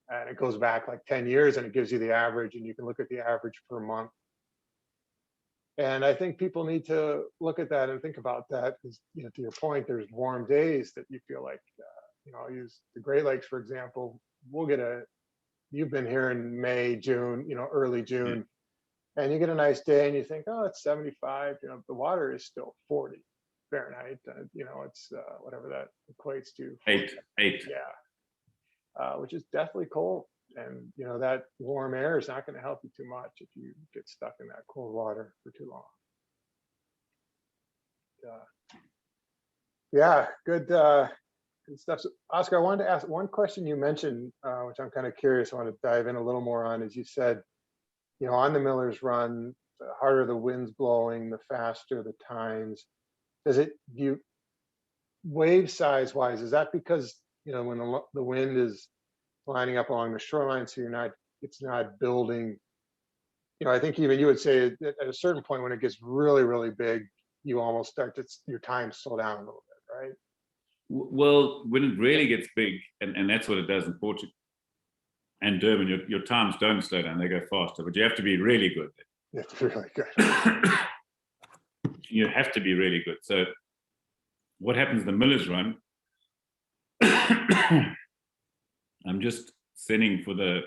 and it goes back like 10 years, and it gives you the average, and you can look at the average per month. And I think people need to look at that and think about that, because to your point, there's warm days that you feel like, I'll use the Great Lakes for example. You've been here in May, June, early June, and you get a nice day and you think, oh, it's 75. The water is still 40 Fahrenheit. It's whatever that equates to. 8. Yeah, which is definitely cold. And that warm air is not going to help you too much if you get stuck in that cold water for too long. Yeah, good stuff. So, Oscar, I wanted to ask one question you mentioned, which I'm kind of curious. I want to dive in a little more on. As you said, on the Miller's Run, the harder the wind's blowing, the faster the times. Does it, do you, wave size wise, is that because, when the wind is lining up along the shoreline, so it's not building, I think even you would say that at a certain point when it gets really, really big, you almost start to, your time slow down a little bit, right? Well, when it really gets big, and that's what it does in Portugal and Durban, your times don't slow down, they go faster, but you have to be really good. You have to be really good. You have to be really good. So what happens in the Miller's Run, I'm just sending for the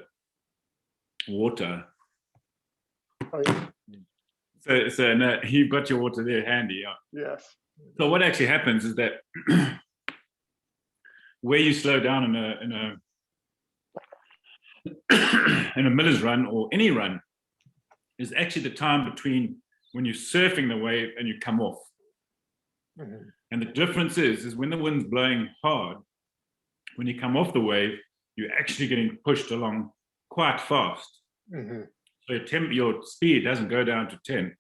water. Oh, yeah. So no, you've got your water there handy. Yeah. Yes. So what actually happens is that where you slow down in a Miller's Run or any run is actually the time between when you're surfing the wave and you come off. Mm-hmm. And the difference is when the wind's blowing hard, when you come off the wave, you're actually getting pushed along quite fast. Mm-hmm. So your speed doesn't go down to 10,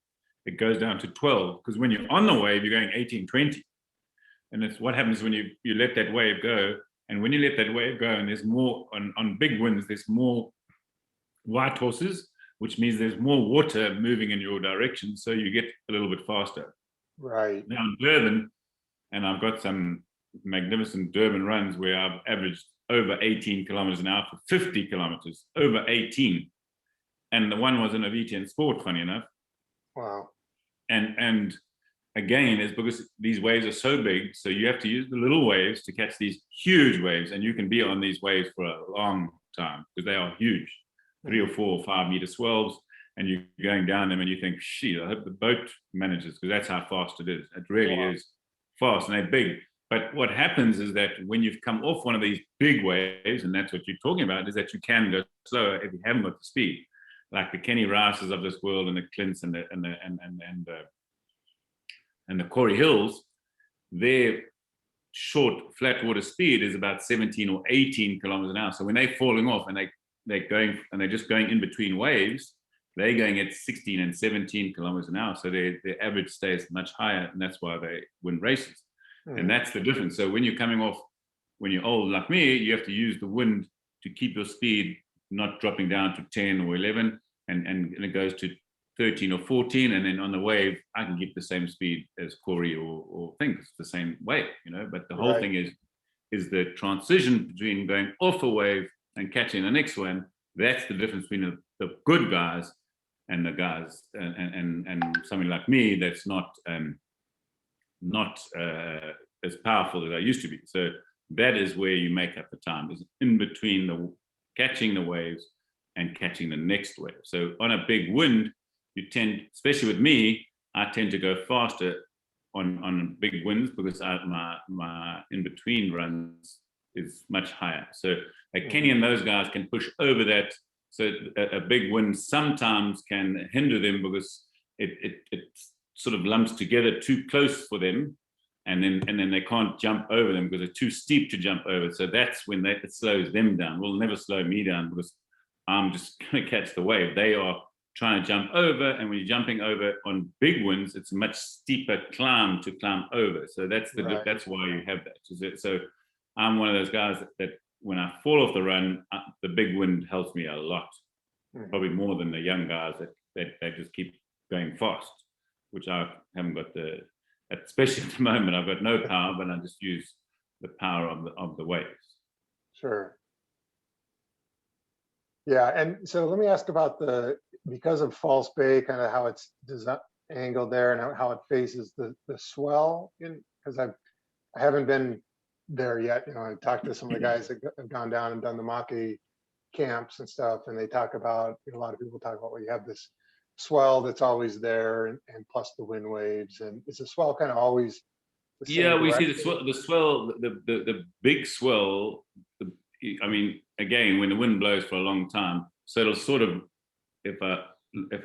it goes down to 12, because when you're on the wave, you're going 18, 20. And it's what happens when you let that wave go. And when you let that wave go, and there's more, on big winds, there's more white horses, which means there's more water moving in your direction, so you get a little bit faster. Right. Now in Durban, and I've got some magnificent Durban runs where I've averaged over 18 kilometers an hour for 50 kilometers, over 18. And the one was in a VTN Sport, funny enough. Wow. And again, it's because these waves are so big, so you have to use the little waves to catch these huge waves, and you can be on these waves for a long time because they are huge, 3 or 4 or 5 meter swells, and you're going down them and you think, shit, I hope the boat manages, because that's how fast it is. It really is fast, and they're big. But what happens is that when you've come off one of these big waves, and that's what you're talking about, is that you can go slower if you haven't got the speed, like the Kenny Rouses of this world and the Clints and the Corey Hills. Their short flat water speed is about 17 or 18 kilometers an hour. So when they're falling off and they're just going in between waves, they're going at 16 and 17 kilometers an hour. So their average stays much higher, and that's why they win races. And that's the difference. So when you're coming off, when you're old like me, you have to use the wind to keep your speed not dropping down to 10 or 11, and it goes to 13 or 14, and then on the wave, I can keep the same speed as Corey or things, the same wave, but the whole thing is the transition between going off a wave and catching the next one. That's the difference between the good guys and the guys and somebody like me that's not as powerful as I used to be. So that is where you make up the time, is in between the catching the waves and catching the next wave. So on a big wind, you tend, especially with me, I tend to go faster on big winds because my in between runs is much higher. So Kenny and those guys can push over that. So a big wind sometimes can hinder them because it sort of lumps together too close for them, and then they can't jump over them because they're too steep to jump over. So that's when it slows them down. Will never slow me down because I'm just going to catch the wave. They are trying to jump over, and when you're jumping over on big winds, it's a much steeper climb to climb over. So that's why you have that. So I'm one of those guys that when I fall off the run, the big wind helps me a lot, probably more than the young guys that just keep going fast, which I haven't got especially at the moment, I've got no power, but I just use the power of the waves. Sure. Yeah, and so let me ask about because of False Bay, kind of how it's angled there and how it faces the swell, because I haven't been there yet. I talked to some of the guys that have gone down and done the Machi camps and stuff, and they talk about, a lot of people talk about, well, you have this swell that's always there, and plus the wind waves, and is the swell kind of always the same we direction? see the swell, the big swell. I mean, again, when the wind blows for a long time, so it'll sort of, if I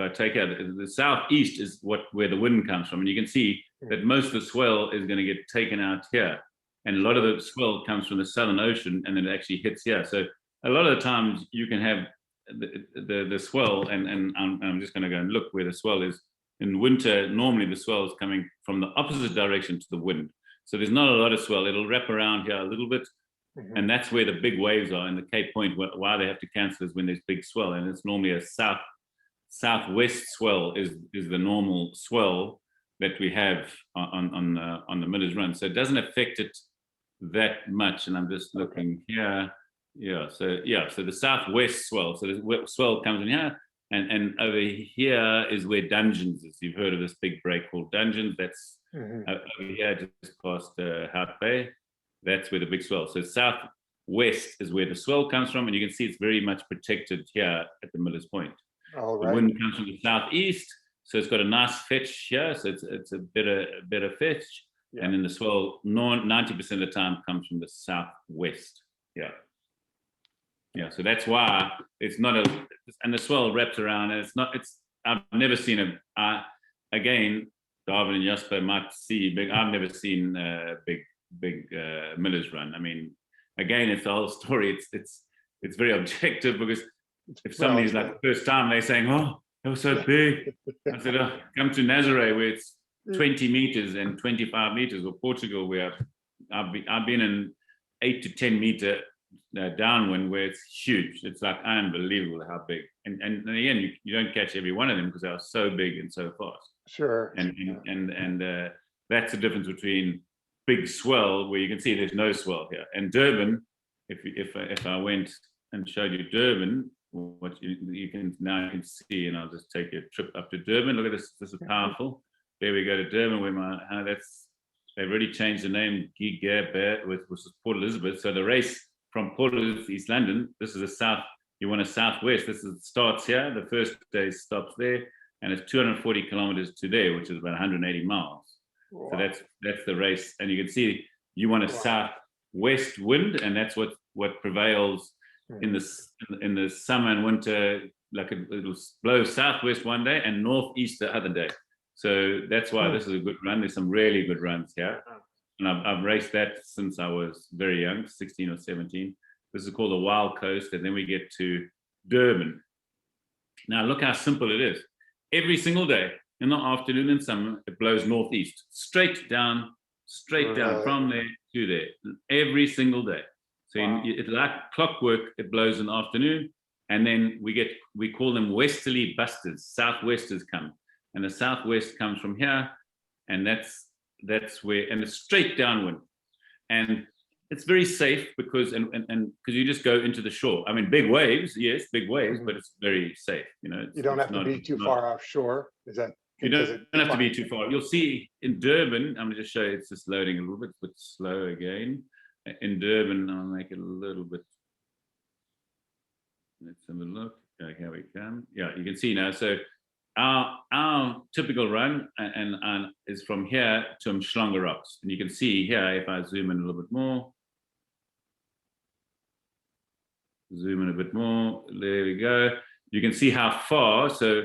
take out the southeast is where the wind comes from, and you can see that most of the swell is going to get taken out here, and a lot of the swell comes from the Southern Ocean, and then it actually hits here. So a lot of the times you can have the swell, and I'm just going to go and look where the swell is. In winter, normally the swell is coming from the opposite direction to the wind. So there's not a lot of swell. It'll wrap around here a little bit. And that's where the big waves are in the Cape Point. Why they have to cancel is when there's big swell. And it's normally a southwest swell is the normal swell that we have on the Miller's Run. So it doesn't affect it that much. And I'm just looking here. So the southwest swell. So the swell comes in here. And over here is where Dungeons is. You've heard of this big break called Dungeons. That's over here just past Hout Bay. That's where the big swell. So southwest is where the swell comes from. And you can see it's very much protected here at the Miller's Point. All right. The wind comes from the southeast. So it's got a nice fetch here. So it's a better fetch. Yeah. And then the swell 90% of the time comes from the southwest. Yeah, so that's why it's not and the swell wraps around, and I've never seen again, Darwin and Jasper might see I've never seen a big Miller's Run. I mean, again, it's the whole story. It's very objective, because if somebody's like the first time they're saying, "Oh, it was so big," I said, "Oh, come to Nazaré where it's 20 meters and 25 meters, or Portugal where I've been in 8 to 10 meter downwind where it's huge. It's like unbelievable how big. And again, you don't catch every one of them because they are so big and so fast. Sure. And that's the difference between big swell, where you can see there's no swell here, and Durban. If I went and showed you Durban, what you can see, and I'll just take a trip up to Durban. Look at this. This is powerful. There we go to Durban, where they've already changed the name Guy Gerbert, which was Port Elizabeth. So the race from Port Elizabeth, East London, this is a south. You want a southwest. Starts here. The first day stops there, and it's 240 kilometers to there, which is about 180 miles. Wow. So that's the race, and you can see you want a southwest wind, and that's what prevails in the summer and winter. Like it'll blow southwest one day and northeast the other day. So that's why this is a good run. There's some really good runs here. And I've raced that since I was very young, 16 or 17. This is called the Wild Coast. And then we get to Durban. Now, look how simple it is. Every single day in the afternoon in summer, it blows northeast, straight down from there to there, every single day. So it's like clockwork, it blows in the afternoon. And then we call them westerly busters, southwesters come. And the southwest comes from here. And that's where, and it's straight downwind, and it's very safe because you just go into the shore. I mean, big waves, but it's very safe. You don't have to be too far offshore. Is that? You don't have to be too far. You'll see in Durban. I'm going to just show you. It's just loading a little bit slow again. In Durban, I'll make it a little bit. Let's have a look. Okay, here we come. Yeah, you can see now. So our typical run and is from here to Umhlanga Rocks, and you can see here, if I zoom in a little bit more, there we go. You can see how far. So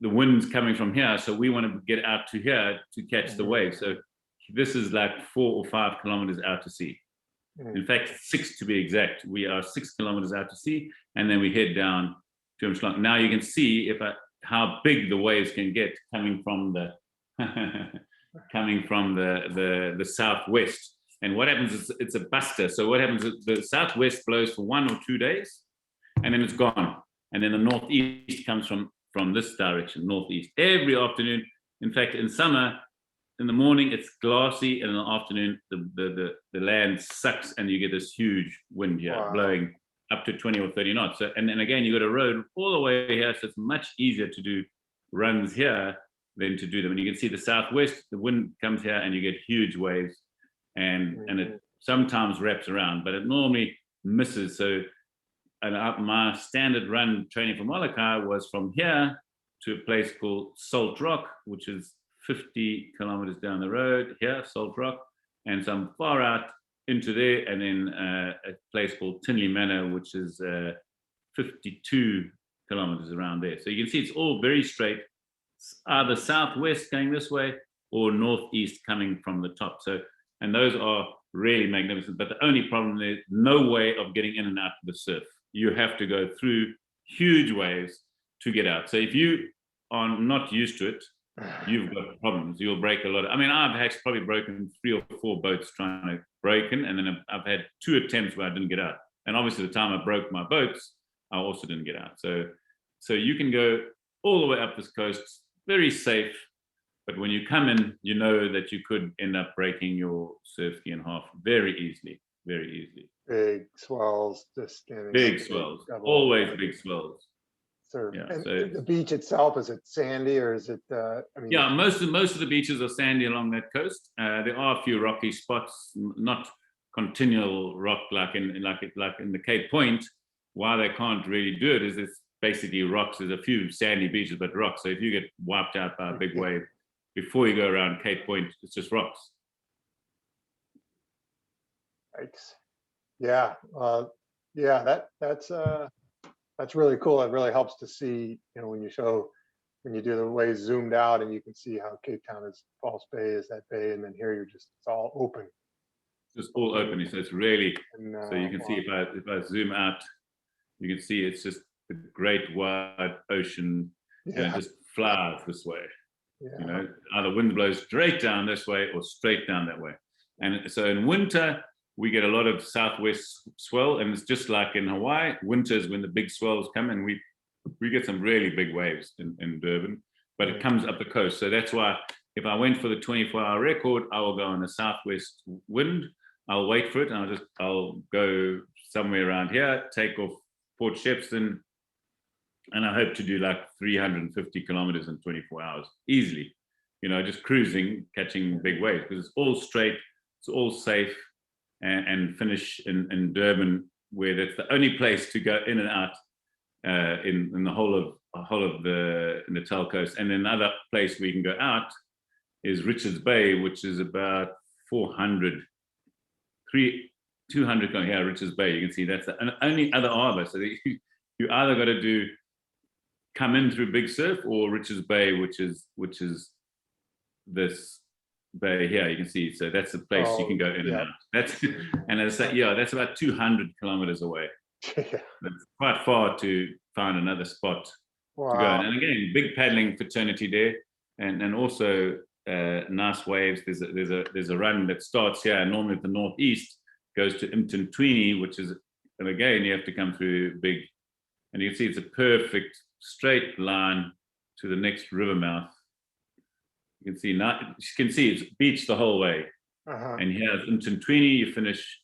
the wind's coming from here, so we want to get out to here to catch the wave. So this is like 4 or 5 kilometers out to sea. In fact, 6 to be exact. We are 6 kilometers out to sea, and then we head down to Umhlanga. Now you can see how big the waves can get coming from the southwest. And what happens is it's a buster. So what happens is the southwest blows for 1 or 2 days, and then it's gone. And then the northeast comes from this direction, northeast, every afternoon. In fact, in summer, in the morning it's glassy, and in the afternoon the land sucks, and you get this huge wind here blowing up to 20 or 30 knots. So, and then again, you got a road all the way here, so it's much easier to do runs here than to do them. And you can see the southwest, the wind comes here, and you get huge waves, and it sometimes wraps around, but it normally misses. So, my standard run training for Molokai was from here to a place called Salt Rock, which is 50 kilometers down the road here, Salt Rock, and some far out into there, and then a place called Tinley Manor, which is 52 kilometers around there. So you can see it's all very straight, either southwest going this way or northeast coming from the top. So, and those are really magnificent, but the only problem is no way of getting in and out of the surf. You have to go through huge waves to get out. So if you are not used to it, you've got problems. You'll break a lot. I mean, I've actually probably broken 3 or 4 boats trying to break in, and then I've had 2 attempts where I didn't get out. And obviously, the time I broke my boats, I also didn't get out. So you can go all the way up this coast, very safe. But when you come in, you know that you could end up breaking your surf ski in half very easily, very easily. Big swells, just standing. Big swells, always big swells. Surf. Yeah, And so the beach itself, is it sandy or is it? I mean, yeah, most of the beaches are sandy along that coast. There are a few rocky spots, not continual rock like in the Cape Point. Why they can't really do it is it's basically rocks. There's a few sandy beaches, but rocks. So if you get wiped out by a big wave before you go around Cape Point, it's just rocks. Yikes. Yeah, that's really cool. It really helps to see, when you do the waves zoomed out, and you can see how Cape Town is, False Bay is that bay, and then here it's all open. Just all open. So it's really, and, so you can see if I zoom out, you can see it's just the great wide ocean, and it just flies this way. Yeah. Either wind blows straight down this way or straight down that way. And so in winter, we get a lot of southwest swell, and it's just like in Hawaii. Winters when the big swells come, and we get some really big waves in Durban, but it comes up the coast. So that's why if I went for the 24-hour record, I will go on the southwest wind. I'll wait for it, and I'll go somewhere around here, take off Port Shepstone, and I hope to do like 350 kilometers in 24 hours easily. Just cruising, catching big waves, because it's all straight, it's all safe. And finish in Durban, where that's the only place to go in and out in the whole of the Natal coast. And then another place we can go out is Richards Bay, which is about 200 going here. Richards Bay, you can see that's the only other harbor. So you either got to come in through Big Surf or Richards Bay, which is this bay here, you can see. So that's the place you can go in and out. That's that's about 200 kilometers away. That's quite far to find another spot to go in. And again, big paddling fraternity there, and also nice waves. There's a run that starts here normally at the northeast, goes to Mtintwini, which is, and again you have to come through big, and you can see it's a perfect straight line to the next river mouth. You can see it's beach the whole way. And here's Mtintwini. You finish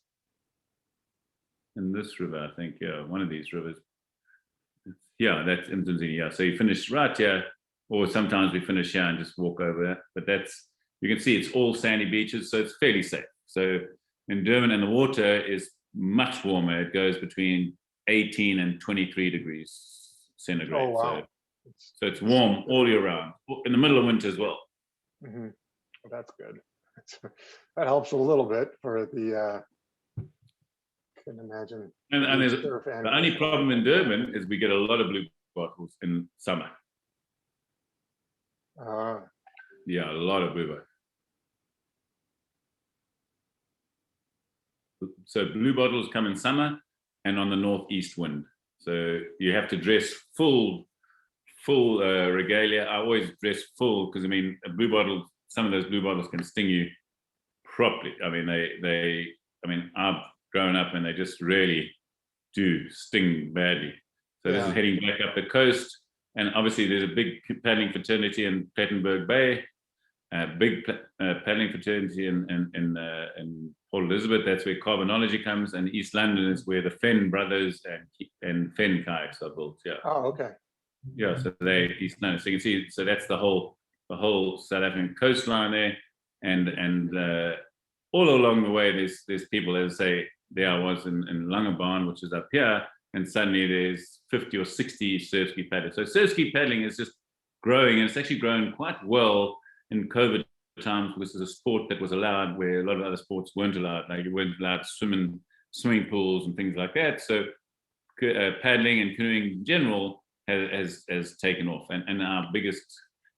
in this river, I think. Yeah, one of these rivers. Yeah, that's Mtintwini. Yeah, so you finish right here, or sometimes we finish here and just walk over. But you can see it's all sandy beaches, so it's fairly safe. So in Durban, and the water is much warmer. It goes between 18 and 23 degrees centigrade. Oh, wow. So it's warm all year round, in the middle of winter as well. Mm-hmm. Well, that's good. That helps a little bit for the. Can imagine. And the only problem in Durban is we get a lot of blue bottles in summer. Yeah, a lot of blue bottles. So blue bottles come in summer and on the northeast wind. So you have to dress full regalia. I always dress full because some of those blue bottles can sting you properly. I mean, I've grown up and they just really do sting badly. So this is heading back up the coast, and obviously there's a big paddling fraternity in Plettenberg Bay, big paddling fraternity in Port Elizabeth. That's where Carbonology comes, and East London is where the Fenn brothers and Fenn kayaks are built. Yeah. Oh, okay. Yeah, so they East London. So you can see, so that's the whole South African coastline there, and all along the way there's people that say, there I was in Langebaan, which is up here, and suddenly there's 50 or 60 surf ski paddlers. So surf ski paddling is just growing, and it's actually grown quite well in COVID times, because it's a sport that was allowed where a lot of other sports weren't allowed. Like you weren't allowed to swim in swimming pools and things like that. So paddling and canoeing in general has taken off, and our biggest,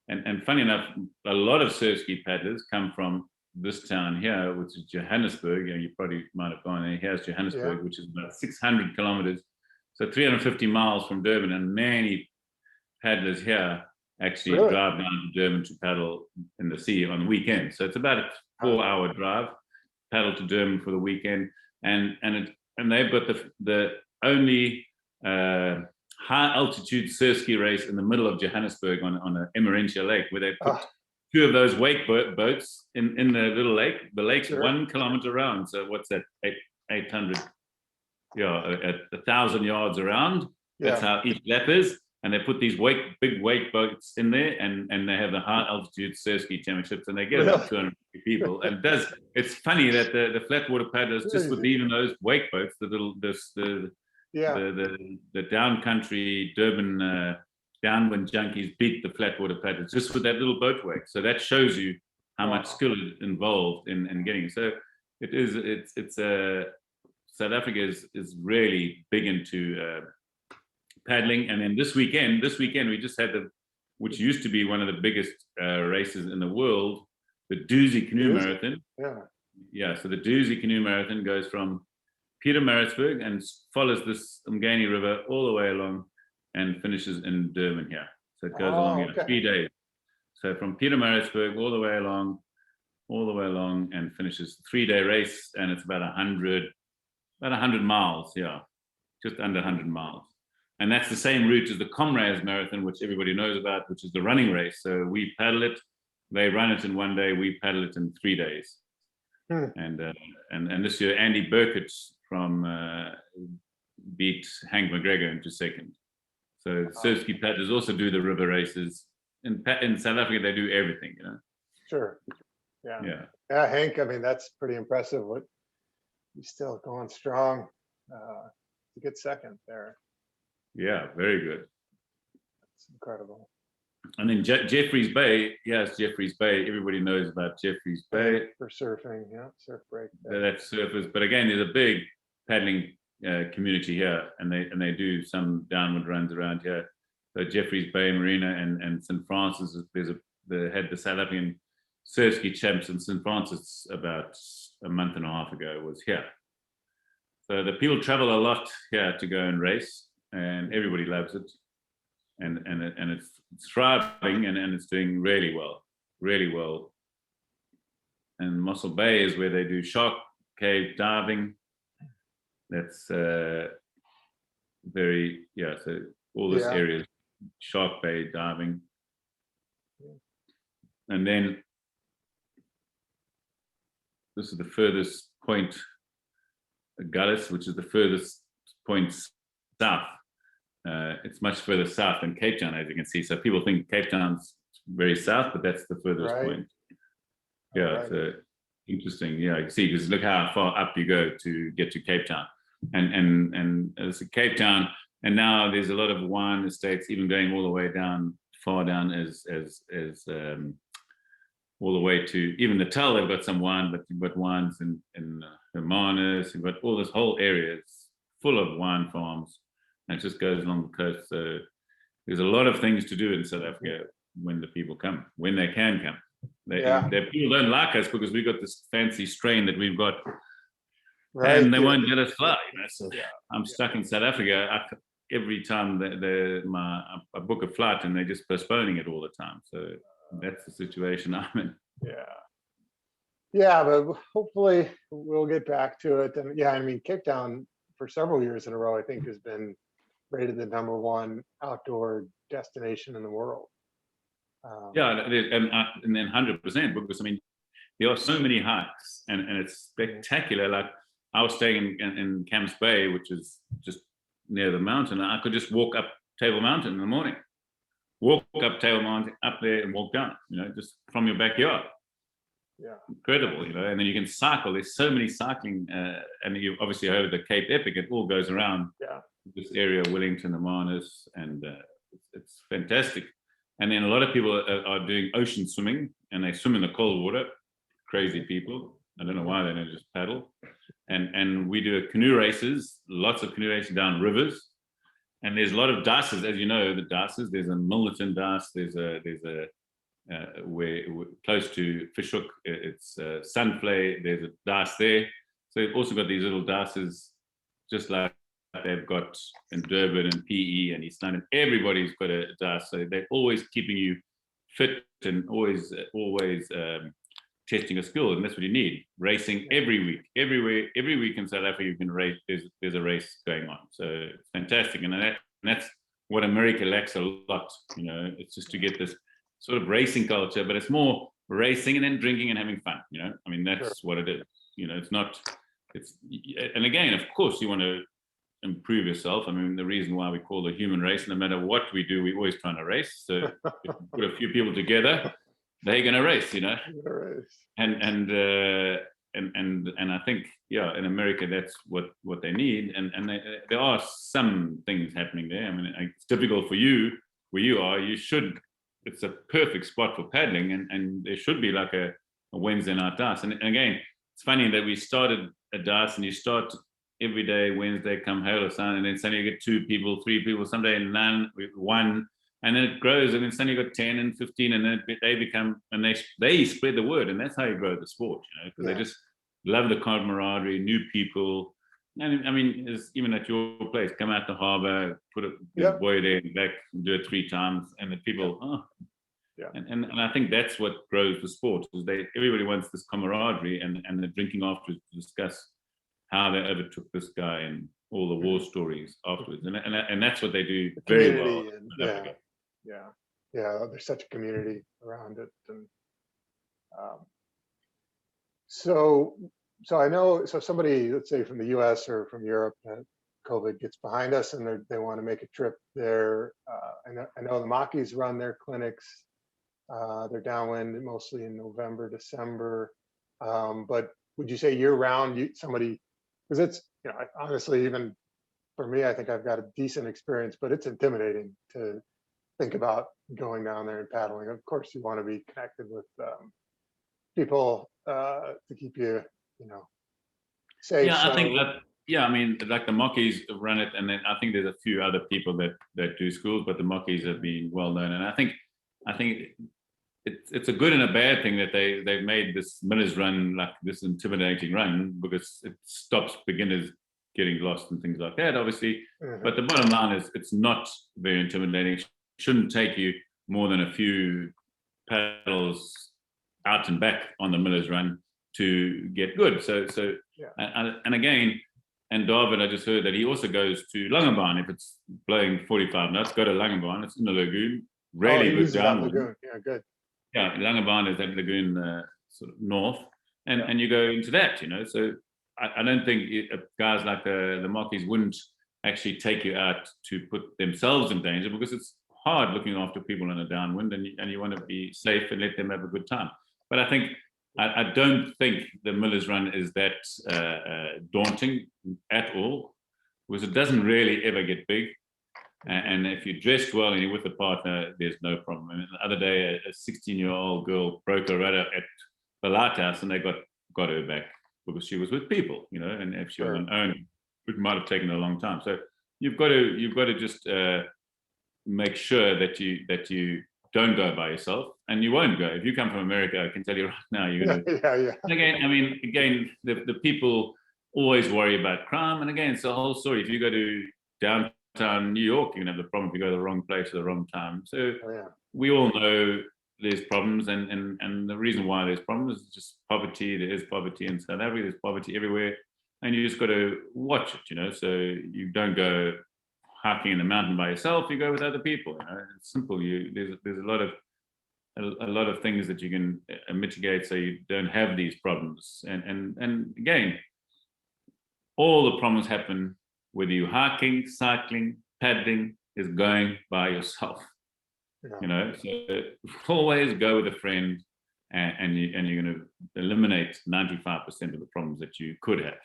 and funny enough, a lot of surf ski paddlers come from this town here, which is Johannesburg. You probably might have gone there. Here's Johannesburg, which is about 600 kilometers So 350 miles from Durban, and many paddlers here actually Really? drive down to Durban to paddle in the sea on the weekend. So it's about a 4-hour drive, paddle to Durban for the weekend, and they've got the only high altitude surf ski race in the middle of Johannesburg on a Emerentia Lake, where they put two of those wake boats in the little lake. The lake's 1 kilometer around. So what's that? 800, at 1,000 yards around. That's how each lap is. And they put these big wake boats in there, and they have the high altitude surf ski championships, and they get about 250 people. And it's funny that the flat water paddlers, just with even those wake boats, the down country Durban downwind junkies beat the flat water paddlers just with that little boat wake. So that shows you how much skill is involved in getting. So it's South Africa is really big into paddling. And then this weekend we just had which used to be one of the biggest races in the world, the Doozy Canoe Marathon. So the Doozy Canoe Marathon goes from Pietermaritzburg and follows this Umgeni River all the way along and finishes in Durban here. So it goes along 3 days. So from Pietermaritzburg all the way along and finishes 3-day race, and it's about 100 miles, just under 100 miles. And that's the same route as the Comrades Marathon, which everybody knows about, which is the running race. So we paddle it, they run it in 1 day, we paddle it in 3 days. And this year, Andy Burkett from beat Hank McGregor into second. So surf ski paddlers also do the river races. In South Africa, they do everything, Sure. Yeah, Hank, I mean, that's pretty impressive. He's still going strong. A good second there. Yeah, very good. That's incredible. And then Jeffreys Bay, Jeffreys Bay. Everybody knows about Jeffreys Bay for surfing. Surf break. That's surfers, but again, there's a big paddling community here, and they do some downward runs around here. So Jeffreys Bay Marina and St. Francis. They had the South African surf ski champs in St. Francis about a month and a half ago. Was here. So the people travel a lot here to go and race, and everybody loves it. And it's thriving and it's doing really well. And Mossel Bay is where they do shark cave diving. That's so all this area, Shark Bay diving. And then this is the furthest point, Gullis, which is the furthest point south. It's much further south than Cape Town, as you can see. So people think Cape Town's very south, but that's the furthest point. So interesting. You can see, because look how far up you go to get to Cape Town. And it's Cape Town, and now there's a lot of wine estates, even going all the way down, far down as all the way to even Natal. They've got some wine, but you've got wines in Hermanus. You've got all this whole area. It's full of wine farms. And it just goes along the coast. So there's a lot of things to do in South Africa when the people come, when they can come. People don't like us because we've got this fancy strain that we've got, and they won't let us fly. So I'm stuck in South Africa. Every time I book a flight, and they're just postponing it all the time. So that's the situation I'm in. But hopefully we'll get back to it. And I mean, Cape Town for several years in a row, I think, has been rated the #1 outdoor destination in the world. And then 100%, because I mean, there are so many hikes, and it's spectacular. Like I was staying in Camps Bay, which is just near the mountain. I could just walk up Table Mountain in the morning, walk up Table Mountain, up there, and walk down. Just from your backyard. Incredible, and then you can cycle. There's so many cycling, and you obviously heard the Cape Epic. It all goes around this area, Wellington, Hermanus, and it's fantastic. And then a lot of people are doing ocean swimming, and they swim in the cold water. Crazy people. I don't know why they don't just paddle. And we do canoe races, lots of canoe races down rivers. And there's a lot of dices, as you know, the dices. There's a Milnerton dice. There's a we're close to Fishhook. It's Sunflay. There's a dice there. So we've also got these little dices, just like they've got in Durban and PE and East London, everybody's got a DAS. So they're always keeping you fit and always testing a skill, and that's what you need. Racing every week, every week in South Africa you can race. There's a race going on, so it's fantastic, and that's what America lacks a lot. It's just to get this sort of racing culture, but it's more racing and then drinking and having fun. I mean that's what it is. It's not. And again, of course, you want to improve yourself. I mean, the reason why we call the human race, no matter what we do, we're always trying to race. So if you put a few people together, they're going to race, and I think, in America, that's what they need. And there are some things happening there. I mean, it's difficult for you where you are. It's a perfect spot for paddling, and there should be like a Wednesday night dance. And again, it's funny that we started a dance, and you start every day, Wednesday, come hail or sun, and then suddenly you get 2 people, 3 people, someday none, 1. And then it grows, and then suddenly you got 10 and 15, and then they become, and they spread the word, and that's how you grow the sport, because they just love the camaraderie, new people. And I mean, even at your place, come out the harbour, put a boy there and back, and do it 3 times, and the people, And I think that's what grows the sport, is everybody wants this camaraderie, and the drinking afterwards to discuss how they overtook this guy and all the war stories afterwards, and that's what they do very well. There's such a community around it, and so I know, so somebody, let's say from the US or from Europe, COVID gets behind us and they want to make a trip there. I know the Mackies run their clinics, they're downwind mostly in November, December, but would you say year round, somebody, because it's, honestly, even for me, I think I've got a decent experience, but it's intimidating to think about going down there and paddling. Of course, you want to be connected with people to keep you, safe. Yeah, I think that. Yeah, I mean, like the Mackies run it, and then I think there's a few other people that do schools, but the Mackies have been well known, and I think it's a good and a bad thing that they've made this Miller's run like this intimidating run, because it stops beginners getting lost and things like that, obviously. But the bottom line is it's not very intimidating. It shouldn't take you more than a few paddles out and back on the Miller's run to get good. So and again, and David, I just heard that he also goes to Langebaan. If it's blowing 45 knots, go to Langebaan. It's in the lagoon. Really good downwind. Yeah, good. Yeah, Langebaan is that lagoon sort of north, and you go into that, So I don't think guys like the Mackies wouldn't actually take you out to put themselves in danger, because it's hard looking after people in a downwind, and you want to be safe and let them have a good time. But I don't think the Miller's Run is that daunting at all, because it doesn't really ever get big. And if you're dressed well and you're with a partner, there's no problem. And the other day, a 16-year-old girl broke her rudder at the lighthouse, and they got her back because she was with people, and if she was on her own, it might have taken a long time. So you've got to just make sure that you don't go by yourself, and you won't go. If you come from America, I can tell you right now, you're going to. And again, the people always worry about crime, and again, it's the whole story. If you go to downtown New York, you can have the problem if you go to the wrong place at the wrong time. So we all know there's problems, and the reason why there's problems is just poverty. There is poverty in South Africa. There's poverty everywhere, and you just got to watch it. So you don't go hiking in the mountain by yourself. You go with other people. It's simple. There's a lot of things that you can mitigate so you don't have these problems. And again, all the problems happen whether you're hiking, cycling, paddling, is going by yourself. So always go with a friend, and you're going to eliminate 95% of the problems that you could have.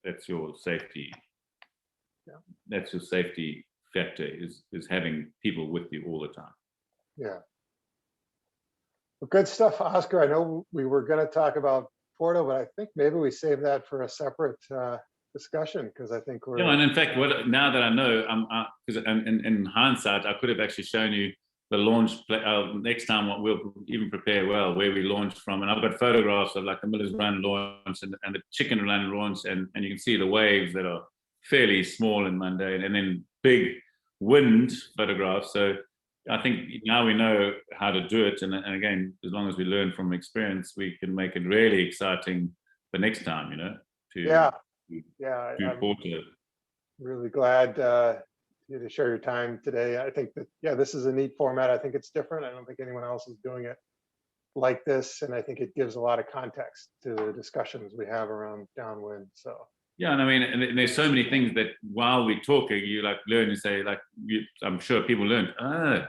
That's your safety. That's your safety factor, is having people with you all the time. Yeah. Well, good stuff, Oscar. I know we were going to talk about Porto, but I think maybe we save that for a separate discussion, because I think we're. And in fact, now that I know, because in hindsight, I could have actually shown you the launch. Next time, we'll even prepare well where we launched from, and I've got photographs of like the Miller's Run launch and the Chicken Run launch, and you can see the waves that are fairly small and mundane, and then big wind photographs. So I think now we know how to do it, and again, as long as we learn from experience, we can make it really exciting the next time, you know, Yeah, to yeah. do I'm portrait. really glad you to share your time today. I think that, yeah, this is a neat format. I think it's different. I don't think anyone else is doing it like this, and I think it gives a lot of context to the discussions we have around downwind. So Yeah, and I mean, and there's so many things that while we're talking, you like learn and say, like, I'm sure people learn, oh,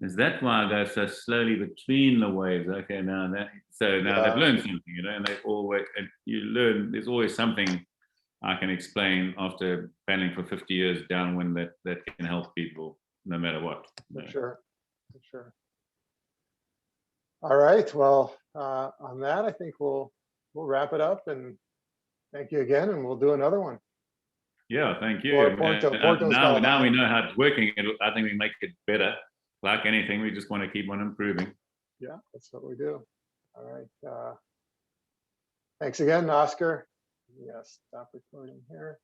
is that why I go so slowly between the waves? Okay, now that, so now they've yeah, learned something, you know, and they always, and you learn, there's always something I can explain after paddling for 50 years downwind that can help people no matter what. for sure, for sure. All right. Well, on that, I think we'll wrap it up, and thank you again, and we'll do another one. Yeah, thank you. Porto's got a Now lot. we know how it's working. I think we make it better. Like anything, we just want to keep on improving. Yeah, that's what we do. All right. Thanks again, Oscar. Yes, stop recording here.